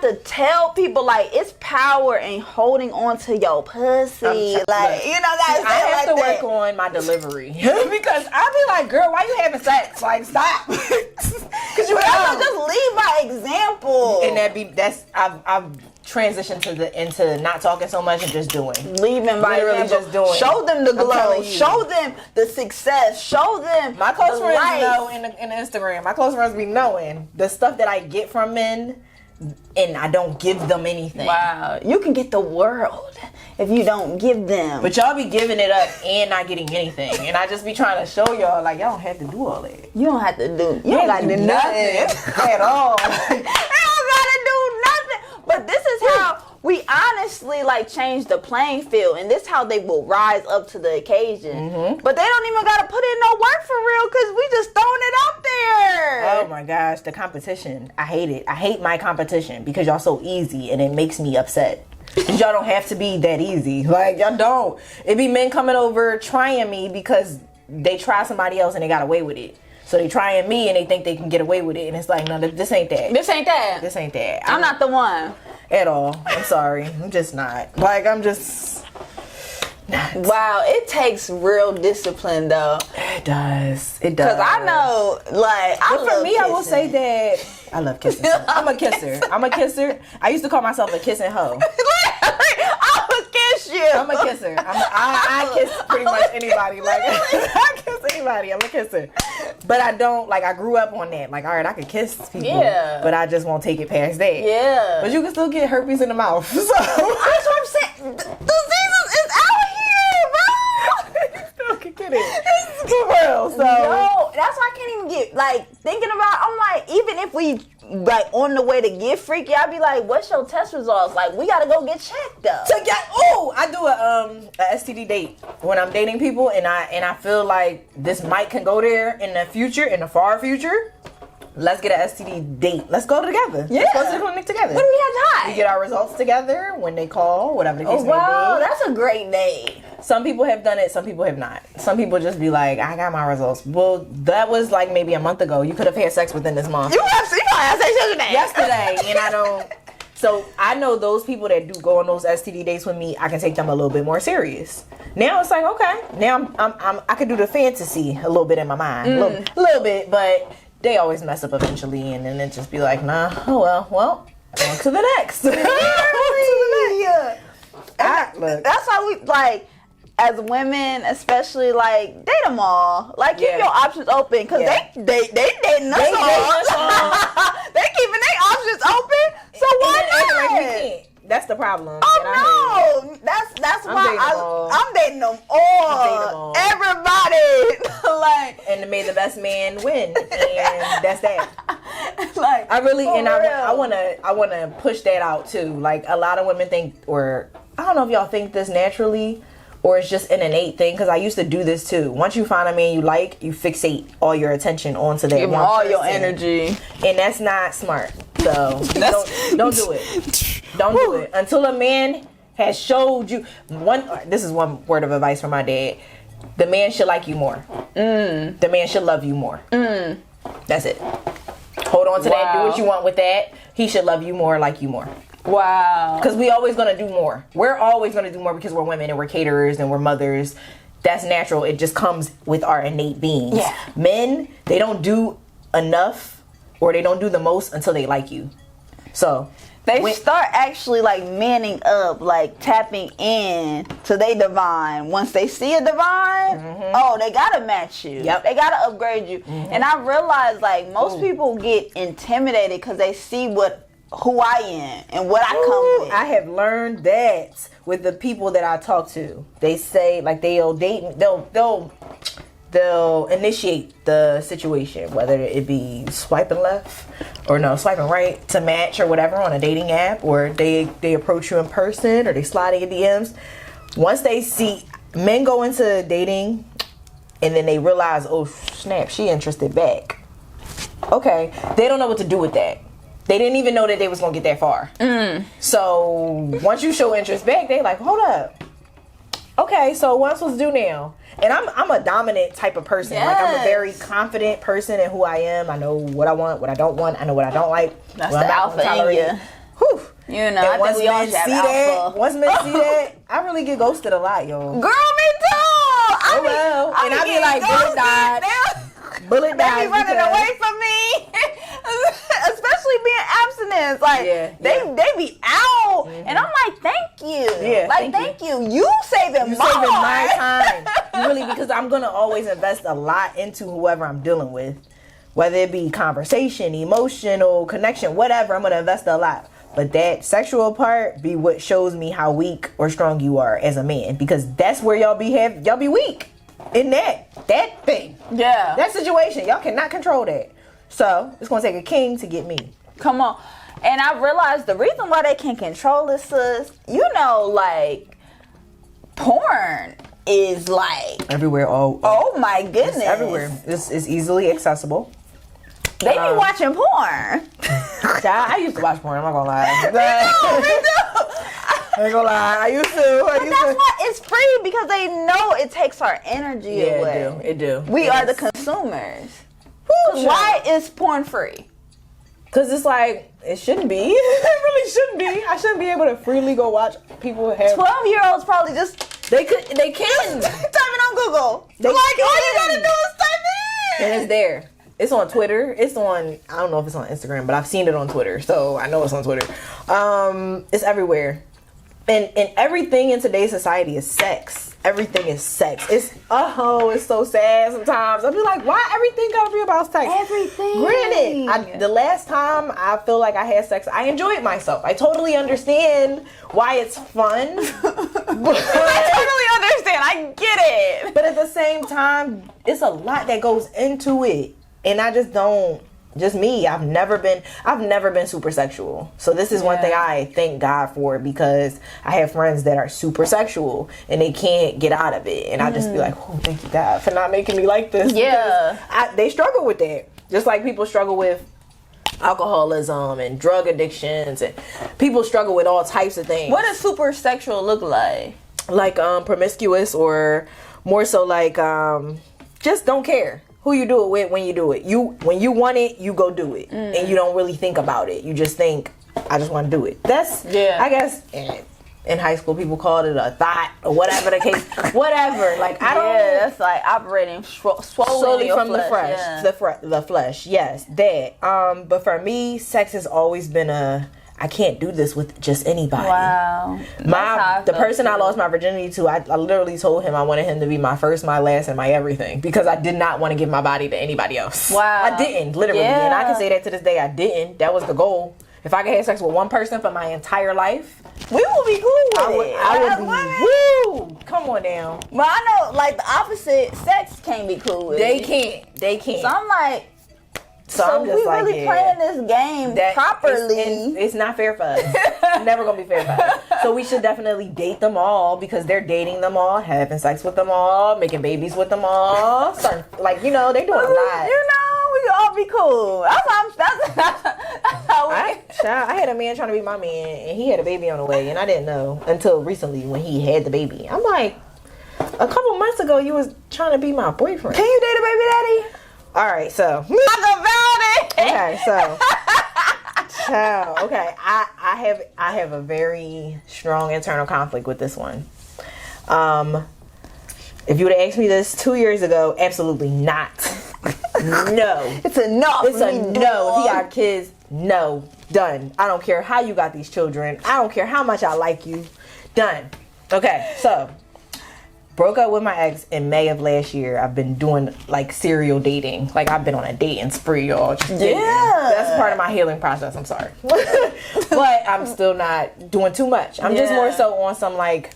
A: to tell people like it's power in holding on to your pussy. Like
B: I have to work on my delivery because I be like, girl, why you having sex? Like stop. Because you
A: just lead by example.
B: And I've transitioned into not talking so much and just doing.
A: Leaving by example.
B: Just doing.
A: Show them the glow. Show them the success. Show them
B: my close friends
A: life.
B: know in the Instagram. My close friends be knowing the stuff that I get from men, and I don't give them anything.
A: Wow, you can get the world if you don't give them.
B: But y'all be giving it up and not getting anything, and I just be trying to show y'all like y'all don't have to do all that.
A: You don't have to do. You don't got to do nothing
B: at all.
A: But this is how we honestly like change the playing field, and this is how they will rise up to the occasion. Mm-hmm. But they don't even gotta put in no work for real because we just throwing it out there.
B: Oh my gosh, the competition. I hate it. I hate my competition because y'all so easy and it makes me upset. Y'all don't have to be that easy. Like y'all don't. It be men coming over trying me because they try somebody else and they got away with it. So they trying me and they think they can get away with it. And it's like, no, this ain't that.
A: This ain't that.
B: This ain't that.
A: I'm not the one.
B: At all. I'm sorry. I'm just not. Like, I'm just not.
A: Wow, it takes real discipline, though.
B: It does. It does.
A: Because I know, like,
B: but for me, kissing. I will say that I love kissing. I'm a kisser. I used to call myself a kissing hoe.
A: I would kiss you.
B: I'm a kisser. I kiss pretty much anybody. Like, I kiss anybody. I'm a kisser. But I don't, like, I grew up on that. Like, all right, I can kiss people. Yeah. But I just won't take it past that. Yeah. But you can still get herpes in the mouth. So. That's
A: what I'm saying. The disease is out here, bro.
B: You still can get it. It's real. So.
A: No, that's why I can't even get, like, thinking about, I'm like, even if we, like, on the way to get freaky, I'd be like, what's your test results? Like, we got to go get checked, though.
B: I do a STD date when I'm dating people, and I feel like this might can go there in the future, in the far future. Let's get an STD date. Let's go together. Yeah. Let's go to the clinic together.
A: When we have time.
B: We get our results together when they call, whatever the case may be.
A: Wow, that's a great date.
B: Some people have done it, some people have not. Some people just be like, I got my results. Well, that was like maybe a month ago. You could have had sex within this month.
A: You probably had sex
B: yesterday. And I don't. So I know those people that do go on those STD dates with me, I can take them a little bit more serious. Now it's like, okay, now I can do the fantasy a little bit in my mind, a little bit, but they always mess up eventually, and then it just be like, nah, oh well, On to the next.
A: Literally.
B: Look.
A: That's why we like, as women, especially, like, date them all. Like, keep your options open, because they dating us all. They keeping their options open, so why not?
B: Like we can't. That's the problem.
A: Oh no, that's why I'm dating them all. Everybody, like,
B: and may the best man win, and that's that.
A: Like,
B: I really I wanna push that out too. Like, a lot of women think, or I don't know if y'all think this naturally, or it's just an innate thing, because I used to do this too. Once you find a man you like, you fixate all your attention onto that.
A: Give
B: one
A: all
B: person.
A: your energy,
B: and that's not smart. So don't do it. Don't do it until a man has showed you one. This is one word of advice from my dad. The man should like you more. The man should love you more. That's it. Hold on to that. Do what you want with that. He should love you more, like you more.
A: Wow.
B: Because we always going to do more. We're always going to do more because we're women and we're caterers and we're mothers. That's natural. It just comes with our innate beings.
A: Yeah.
B: Men, they don't do enough, or they don't do the most until they like you. So
A: they start actually, like, manning up, like, tapping in to they divine. Once they see a divine, they gotta match you.
B: Yep.
A: They gotta upgrade you. And I realize, like, most people get intimidated because they see who I am and what I come with.
B: I have learned that with the people that I talk to. They say, like, they'll initiate the situation, whether it be swiping left or swiping right to match or whatever on a dating app, or they approach you in person, or they slide in your DMs. Once they see men go into dating and then they realize, oh snap, she interested back. Okay, they don't know what to do with that. They didn't even know that they was gonna get that far. So once you show interest back, they like, hold up. Okay, so what am I supposed to do now? And I'm a dominant type of person.
A: Yes.
B: Like, I'm a very confident person in who I am. I know what I want, what I don't want. I know what I don't like.
A: That's the alpha in you.
B: Whew.
A: You know, I think we all should have alpha.
B: Once men see that, I really get ghosted a lot, yo.
A: Girl, me too! I
B: be like, bullet died. Bullet died.
A: They be running away from me. Especially being abstinence. Like, they be out. And I'm like, thank you.
B: Yeah,
A: like, thank you. You saving
B: my time. Really, because I'm going to always invest a lot into whoever I'm dealing with. Whether it be conversation, emotional connection, whatever, I'm going to invest a lot. But that sexual part be what shows me how weak or strong you are as a man. Because that's where y'all be weak. In that thing.
A: Yeah.
B: That situation. Y'all cannot control that. So, it's going to take a king to get me.
A: Come on. And I realized the reason why they can't control this, sis, like, porn is, like,
B: everywhere.
A: Oh my goodness.
B: It's everywhere. It's easily accessible.
A: They be watching porn.
B: I used to watch porn. I'm not going to lie.
A: Me too.
B: I ain't gonna lie. I used to.
A: But that's why it's free, because they know it takes our energy away.
B: It do.
A: We are the consumers. Why is porn free?
B: Because it's like, it shouldn't be. It really shouldn't be. I shouldn't be able to freely go watch people have.
A: 12-year-olds probably just
B: they can
A: type it on Google. All you gotta do is type it in.
B: And it's there. It's on Twitter. It's on, I don't know if it's on Instagram, but I've seen it on Twitter, so I know it's on Twitter. It's everywhere. And everything in today's society is sex. Everything is sex. It's so sad sometimes. I be like, why everything gotta be about sex?
A: Everything.
B: Granted, the last time I feel like I had sex, I enjoyed myself. I totally understand why it's fun.
A: I totally understand. I get it.
B: But at the same time, it's a lot that goes into it. And I just don't. Just me. I've never been super sexual. So this is one thing I thank God for, because I have friends that are super sexual and they can't get out of it. And I just be like, oh, thank you God for not making me like this.
A: Yeah.
B: They struggle with that. Just like people struggle with alcoholism and drug addictions, and people struggle with all types of things.
A: What does super sexual look like?
B: Like promiscuous, or more so like just don't care who you do it with when you do it. When you want it, you go do it. And you don't really think about it. You just think, I just want to do it. That's, I guess, in high school, people called it a thought, or whatever the case. Whatever. Like, I don't.
A: Yeah, that's like operating solely
B: from
A: flesh,
B: the flesh. Yes, that. But for me, sex has always been a I can't do this with just anybody.
A: Wow.
B: The person I lost my virginity to, I literally told him I wanted him to be my first, my last, and my everything, because I did not want to give my body to anybody else.
A: Wow.
B: I didn't, literally.
A: Yeah.
B: And I can say that to this day, I didn't. That was the goal. If I could have sex with one person for my entire life,
A: we will be cool with it.
B: I would be, woo! Come on now.
A: But I know, like, the opposite sex can't be cool with
B: They
A: it.
B: can't.
A: So I'm like,
B: So I'm just
A: we
B: like,
A: really playing this game properly.
B: It's not fair for us. It's never gonna be fair for us. So we should definitely date them all, because they're dating them all, having sex with them all, making babies with them all. They're doing a lot.
A: We can all be cool. That's how
B: I had a man trying to be my man, and he had a baby on the way, and I didn't know until recently when he had the baby. I'm like, a couple months ago you was trying to be my boyfriend.
A: Can you date a baby daddy?
B: All right, so
A: Talk about it.
B: okay, so child. Okay, I have a very strong internal conflict with this one. If you would have asked me this 2 years ago, absolutely not. No.
A: It's a no.
B: It's a no. If he got kids, no. Done. I don't care how you got these children. I don't care how much I like you. Done. Okay, so broke up with my ex in May of last year. I've been doing like serial dating. Like, I've been on a dating spree, y'all. Just dating.
A: Yeah.
B: That's part of my healing process. I'm sorry. But I'm still not doing too much. I'm just more so on some like,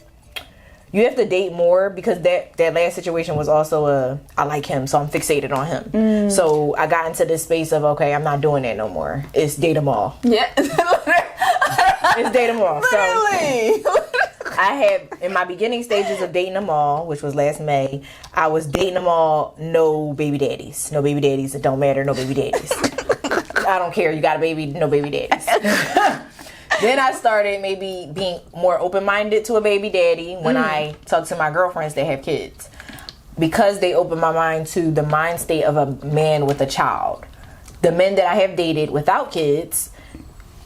B: you have to date more, because that last situation was also I like him, so I'm fixated on him. So I got into this space of, okay, I'm not doing that no more. It's date them all.
A: Yeah.
B: It's date them all.
A: Literally.
B: So I had, in my beginning stages of dating them all, which was last May, I was dating them all, no baby daddies. No baby daddies. It don't matter, no baby daddies. I don't care, you got a baby, no baby daddies. Then I started maybe being more open-minded to a baby daddy when I talk to my girlfriends that have kids, because they opened my mind to the mind state of a man with a child. The men that I have dated without kids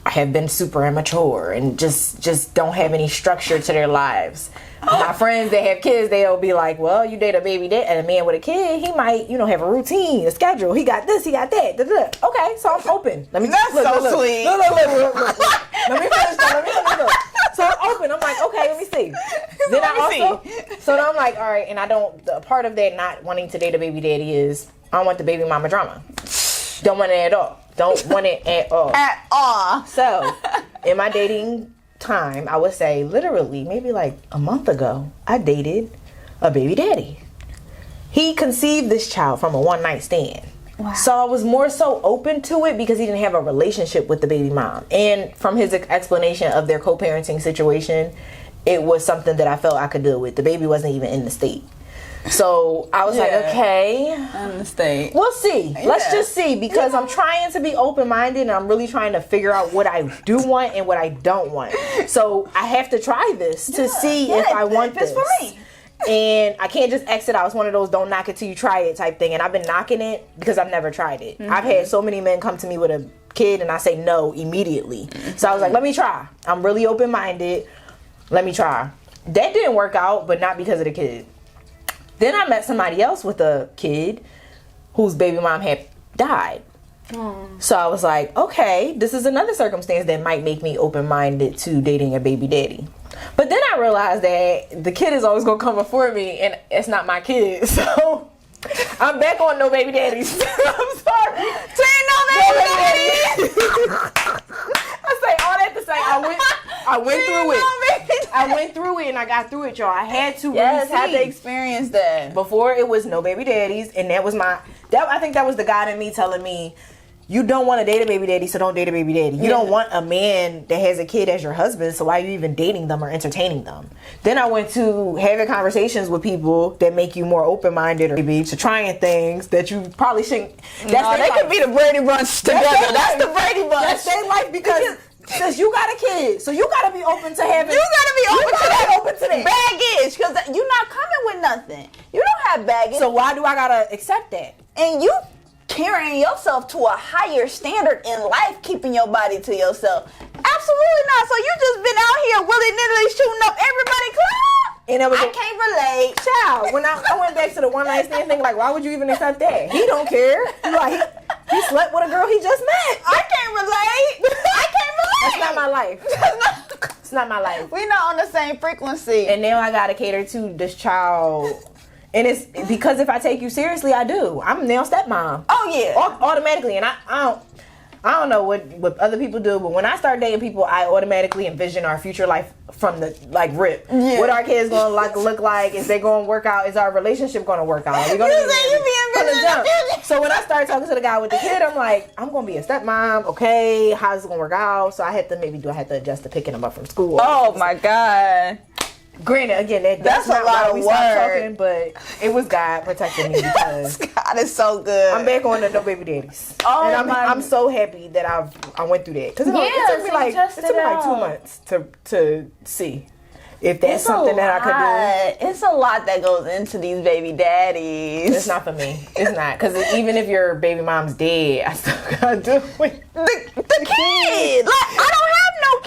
B: have been super immature and just don't have any structure to their lives. My friends that have kids, they'll be like, well, you date a baby dad and a man with a kid, he might, have a routine, a schedule. He got this, he got that. Okay, so I'm open. Let me
A: That's
B: look.
A: sweet.
B: Look. Let me finish. So I'm open. I'm like, okay, let me see. Then so then I'm like, all right, and the part of that not wanting to date a baby daddy is, I don't want the baby mama drama. Don't want it at all. Don't want it at all.
A: At all.
B: So, in my dating time, I would say literally maybe like a month ago, I dated a baby daddy. He conceived this child from a one-night stand.
A: Wow.
B: So I was more so open to it because he didn't have a relationship with the baby mom. And from his explanation of their co-parenting situation, it was something that I felt I could deal with. The baby wasn't even in the state. So I was like, okay,
A: in the state.
B: we'll see. Let's just see, because I'm trying to be open-minded and I'm really trying to figure out what I do want and what I don't want. So I have to try this to see if I want this.
A: for me.
B: And I can't just exit out. It's one of those don't knock it till you try it type thing. And I've been knocking it because I've never tried it. I've had so many men come to me with a kid and I say no immediately. So I was like, let me try. I'm really open-minded. Let me try. That didn't work out, but not because of the kid. Then I met somebody else with a kid whose baby mom had died. So I was like, okay, this is another circumstance that might make me open-minded to dating a baby daddy. But then I realized that the kid is always going to come before me, and it's not my kid. So I'm back on no baby daddies. I'm sorry.
A: Team no baby daddies.
B: I say all that to say I went through it. I went through it and I got through it, y'all. I had to
A: Yes,
B: really
A: had to experience that.
B: Before it was no baby daddies, and that was I think that was the God in me telling me, you don't want to date a baby daddy, so don't date a baby daddy. You don't want a man that has a kid as your husband, so why are you even dating them or entertaining them? Then I went to having conversations with people that make you more open-minded, or maybe to trying things that you probably shouldn't.
A: They could be the Brady Bunch together. That's the Brady Bunch.
B: That's their life, because since you got a kid, so you got to be open to having.
A: You got to be open to that baggage, because you're not coming with nothing. You don't have baggage.
B: So why do I got to accept that?
A: And you carrying yourself to a higher standard in life, keeping your body to yourself. Absolutely not. So you just been out here willy-nilly shooting up everybody club?
B: And it was
A: I can't relate.
B: Child, when I went back to the one night stand thing, like, why would you even accept that? He don't care. Like, he slept with a girl he just met.
A: I can't relate. I can't relate.
B: That's not my life. It's not my life.
A: We not on the same frequency.
B: And now I gotta cater to this child. And it's because if I take you seriously, I do. I'm now stepmom.
A: Oh yeah.
B: Automatically. And I don't know what other people do, but when I start dating people, I automatically envision our future life from the rip. Yeah. What our kids gonna look like? Is they gonna work out? Is our relationship gonna work out? Are we gonna jump? So when I start talking to the guy with the kid, I'm like, I'm gonna be a stepmom. Okay, how's it gonna work out? So I had to adjust to picking him up from school.
A: Oh my God.
B: Granted, again, that's not
A: a lot
B: why
A: of
B: we
A: work.
B: stopped talking, but it was God protecting me because
A: God is so good.
B: I'm back on the no baby daddies.
A: Oh,
B: and I'm so happy that I went through that because it took me like 2 months to see if that's something that I could do.
A: It's a lot that goes into these baby daddies.
B: It's not for me. It's not, because even if your baby mom's dead, I still gotta do it.
A: The kid. Like, I don't have no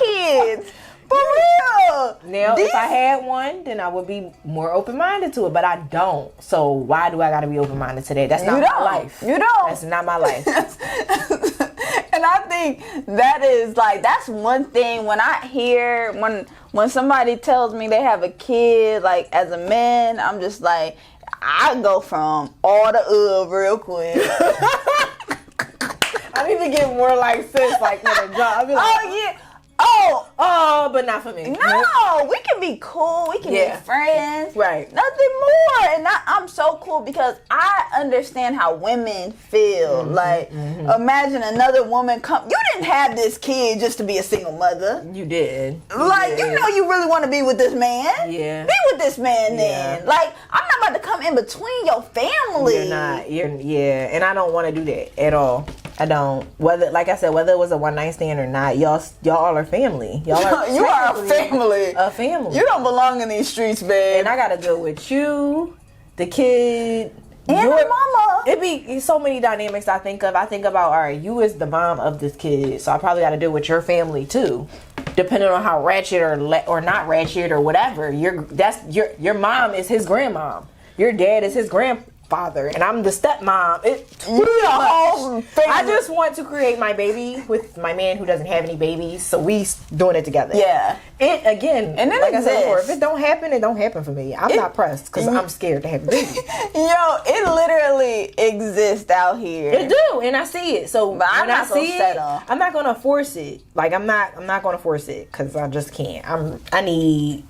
A: kids. For real.
B: Now, if I had one, then I would be more open-minded to it, but I don't. So why do I got to be open-minded to that? That's not my life.
A: You don't.
B: That's not my life.
A: And I think that is that's one thing when I hear when somebody tells me they have a kid, like as a man, I'm just like, I go from all to real quick.
B: I need to get more like sis, like with a job. Like,
A: oh yeah.
B: But not for me.
A: No, we can be cool. We can be friends.
B: Right.
A: Nothing more. And I'm so cool because I understand how women feel. Imagine another woman come. You didn't have this kid just to be a single mother.
B: You did.
A: You know you really want to be with this man.
B: Yeah.
A: Be with this man then. Like, I'm not about to come in between your family.
B: You're not. And I don't want to do that at all. I don't. Whether, like I said, whether it was a one night stand or not, y'all are family. Y'all are.
A: You are a family.
B: A family.
A: You don't belong in these streets, babe.
B: And I gotta deal with you, the kid,
A: and the mama.
B: It be so many dynamics I think of. I think about, all right, you is the mom of this kid, so I probably got to deal with your family too, depending on how ratchet or not ratchet or whatever. Your mom is his grandmom. Your dad is his grandfather, and I'm the stepmom. I just want to create my baby with my man who doesn't have any babies, so we doing it together.
A: Yeah.
B: It again, and
A: like I said before,
B: if it don't happen, it don't happen for me. I'm not pressed because I'm scared to have a baby.
A: It literally exists out here.
B: It do, and I see it. So
A: but
B: when I see it, I'm not gonna force it. Like I'm not gonna force it because I just can't.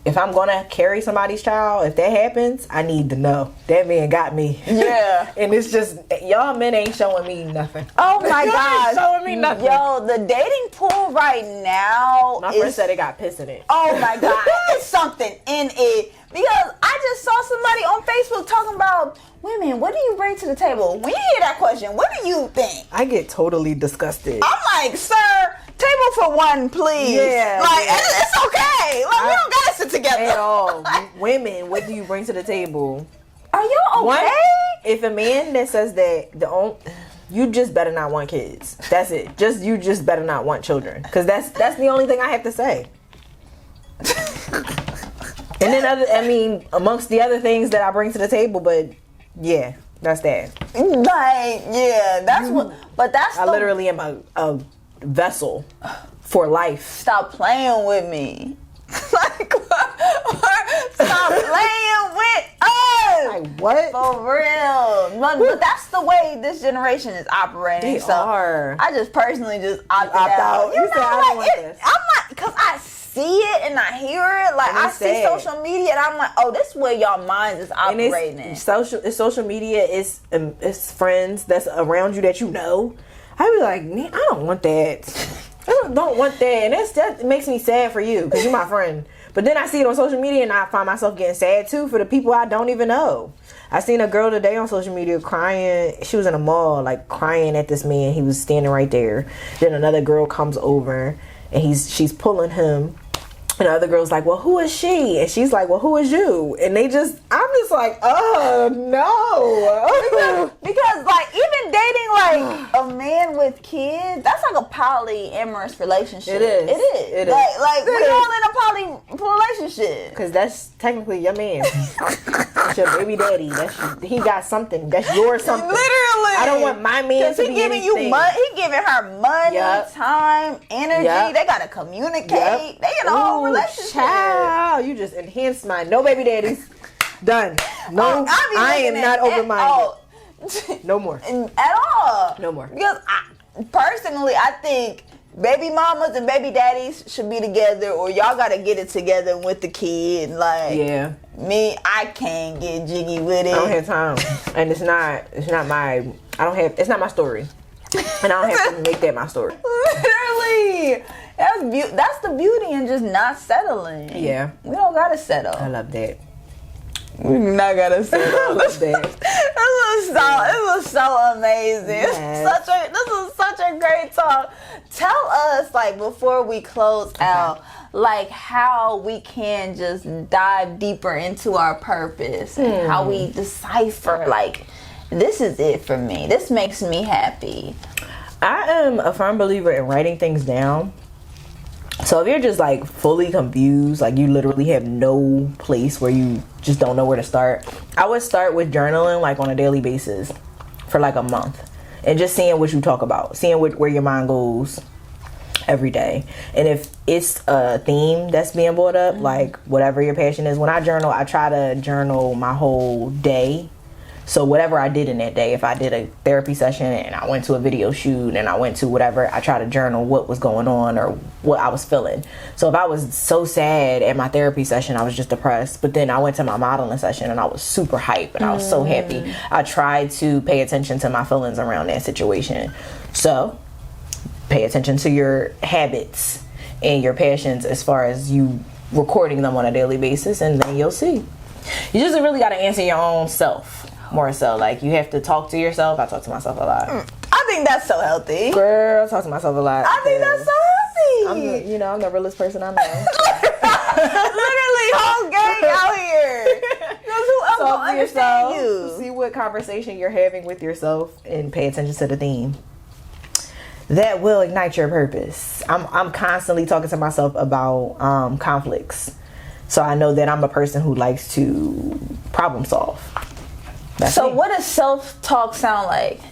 B: If I'm gonna carry somebody's child, if that happens, I need to know that man got me.
A: Yeah.
B: And it's just y'all men ain't showing me nothing.
A: Oh my God,
B: ain't showing me nothing.
A: Yo, the dating pool right now.
B: My friend said it got piss in it.
A: Oh my God, it's something in it. Because I just saw somebody on Facebook talking about women. What do you bring to the table? When you hear that question, what do you think?
B: I get totally disgusted.
A: I'm like, sir, table for one, please.
B: Yeah,
A: it's okay. Like, we don't gotta sit together
B: at all. Women, what do you bring to the table?
A: Are you okay?
B: If a man that says that you just better not want kids. That's it. You just better not want children. Because that's the only thing I have to say. And then amongst the other things that I bring to the table, but yeah, that's that.
A: Like, yeah, that's what. But that's
B: I literally am a vessel for life.
A: Stop playing with me. Like, stop playing with us.
B: Like what?
A: For real. But that's the way this generation is operating.
B: They are.
A: I just personally opt out.
B: You said I don't want this.
A: I'm not, because I see it and I hear it. Like, I see social media and I'm like, oh, this is where y'all minds is operating.
B: It's social media. It's friends that's around you that you know. I be like, man, I don't want that. I don't want that. And that makes me sad for you because you're my friend. But then I see it on social media and I find myself getting sad too for the people I don't even know. I seen a girl today on social media crying. She was in a mall, like crying at this man. He was standing right there. Then another girl comes over and she's pulling him. And the other girl's like, well, who is she? And she's like, well, who is you? And I'm just like, oh, no.
A: Because like, even dating like a man with kids, that's like a polyamorous relationship.
B: It is.
A: It is. Like we all in a poly relationship.
B: Because that's technically your man. That's your baby daddy. He got something. That's your something.
A: Literally.
B: I don't want my man to be
A: giving you money. He giving her money, time, energy. They gotta communicate. They in a whole relationship.
B: Child, you just enhanced mine. No baby daddies. Done. No, I am not open-minded. No more.
A: At all.
B: No more.
A: Because personally, I think baby mamas and baby daddies should be together, or y'all gotta get it together with the kid. Like, me, I can't get jiggy with it.
B: I don't have time, and it's not my. It's not my story, and I don't have to make that my story.
A: Literally, that's the beauty in just not settling.
B: Yeah,
A: we don't gotta settle.
B: I love that.
A: We do not gotta settle.
B: I love that.
A: This was so amazing.
B: Yes.
A: This was such a great talk. Tell us, like, before we close out, like, how we can just dive deeper into our purpose and how we decipher, like, this is it for me. This makes me happy.
B: I am a firm believer in writing things down. So if you're just like fully confused, like you literally have no place where you just don't know where to start, I would start with journaling like on a daily basis for like a month and just seeing what you talk about, seeing where your mind goes every day. And if it's a theme that's being brought up, like whatever your passion is, when I journal, I try to journal my whole day. So whatever I did in that day, if I did a therapy session and I went to a video shoot and I went to whatever, I try to journal what was going on or what I was feeling. So if I was so sad at my therapy session, I was just depressed. But then I went to my modeling session and I was super hype and I was so happy. I tried to pay attention to my feelings around that situation. So pay attention to your habits and your passions as far as you recording them on a daily basis, and then you'll see. You just really got to answer your own self. More so, like, you have to talk to yourself. I talk to myself a lot.
A: I think that's so healthy.
B: Girl, I talk to myself a lot.
A: I think that's so healthy.
B: I'm the realest person I know.
A: Literally, whole gang out here. Because who else will understand you?
B: See what conversation you're having with yourself and pay attention to the theme. That will ignite your purpose. I'm constantly talking to myself about conflicts. So I know that I'm a person who likes to problem solve.
A: So what does self-talk sound like?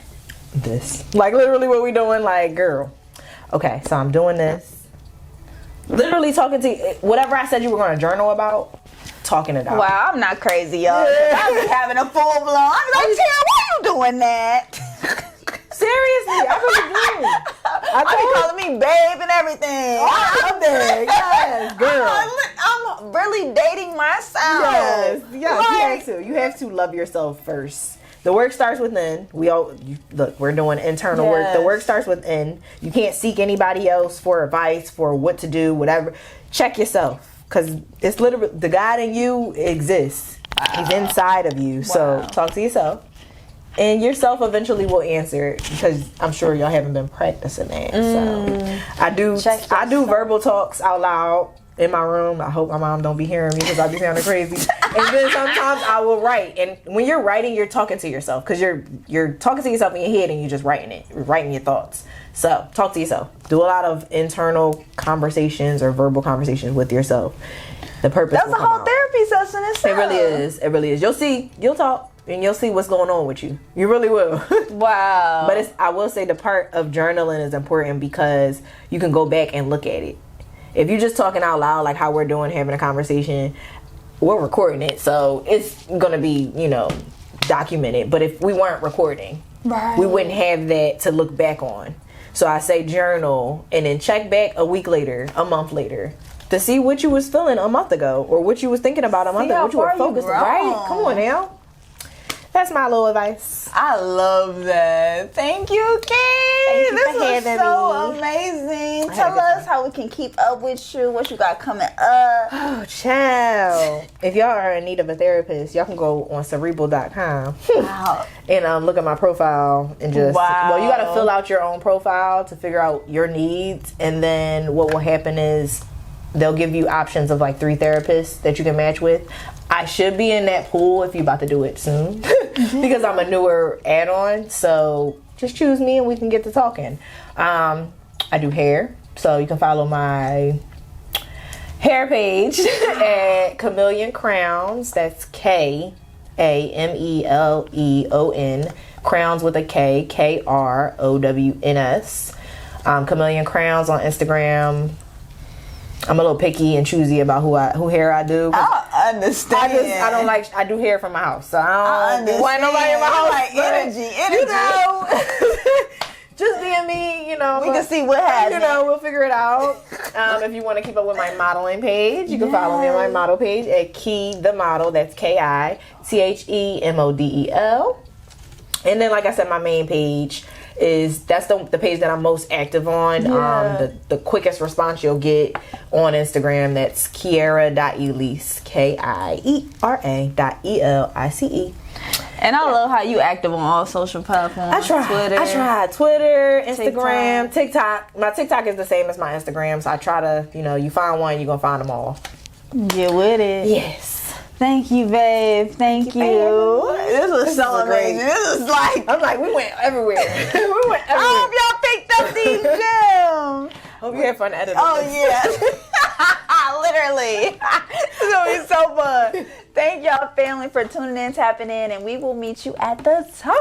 B: This. Like literally what we doing, like, girl. Okay, so I'm doing this. Literally talking to you. Whatever I said you were going to journal about, talking it out.
A: Wow, I'm not crazy, y'all. I be having a full blown. I'm like, Kiera, why you doing that?
B: Seriously, I really do.
A: I be calling me babe and everything.
B: Oh, I'm there. Yes, girl.
A: I'm really dating myself.
B: Yes, you have to love yourself first. The work starts within. Look, we're doing internal work. The work starts within. You can't seek anybody else for advice, for what to do, whatever. Check yourself, because it's literally the God in you exists. Wow. He's inside of you. Wow. So talk to yourself. And yourself eventually will answer it, because I'm sure y'all haven't been practicing that. So I do verbal talks out loud in my room. I hope my mom don't be hearing me because I be sounding crazy. And then sometimes I will write. And when you're writing, you're talking to yourself, because you're talking to yourself in your head and you're just writing your thoughts. So talk to yourself. Do a lot of internal conversations or verbal conversations with yourself. The purpose.
A: That's a whole therapy session itself.
B: It really is. It really is. You'll talk. And you'll see what's going on with you. You really will.
A: Wow.
B: But I will say the part of journaling is important, because you can go back and look at it. If you're just talking out loud, like how we're doing, having a conversation, we're recording it. So it's going to be, documented. But if we weren't recording, we wouldn't have that to look back on. So I say journal and then check back a week later, a month later, to see what you was feeling a month ago, or what you was thinking about a month ago, what you were focused on. Right? Come on now. That's my little advice.
A: I love that. Thank you, Kay. This was so amazing. Tell us how we can keep up with you, what you got coming up.
B: Oh, child. If y'all are in need of a therapist, y'all can go on cerebral.com and look at my profile and just, you got to fill out your own profile to figure out your needs. And then what will happen is they'll give you options of like 3 therapists that you can match with. I should be in that pool if you're about to do it soon because I'm a newer add-on. So just choose me and we can get to talking. I do hair, so you can follow my hair page at Chameleon Crowns. That's Kameleon Crowns with a K, KROWNS. Chameleon Crowns on Instagram. I'm a little picky and choosy about who hair I do.
A: I understand.
B: I do hair from my house, so I don't want nobody in my house.
A: Like energy.
B: You know, just being me, you know.
A: We can see what happens.
B: You know, we'll figure it out. If you want to keep up with my modeling page, you can follow me on my model page at Key the Model. That's KITHEMODEL. And then, like I said, my main page that's the page that I'm most active on.
A: Yeah.
B: The quickest response you'll get on Instagram, that's Kiera.Elice, KIERA.ELICE.
A: And I love how you active on all social platforms.
B: I try Twitter, Instagram, TikTok. My TikTok is the same as my Instagram, so I try to, you find one, you're gonna find them all.
A: Get with it.
B: Yes.
A: Thank you, babe. Thank you. This was so amazing. This was like,
B: I'm like, we went everywhere.
A: I hope y'all picked up these gems.
B: Hope you had fun editing.
A: Oh, yeah. Literally. It's going to be so fun. Thank y'all, family, for tuning in, tapping in, and we will meet you at the top.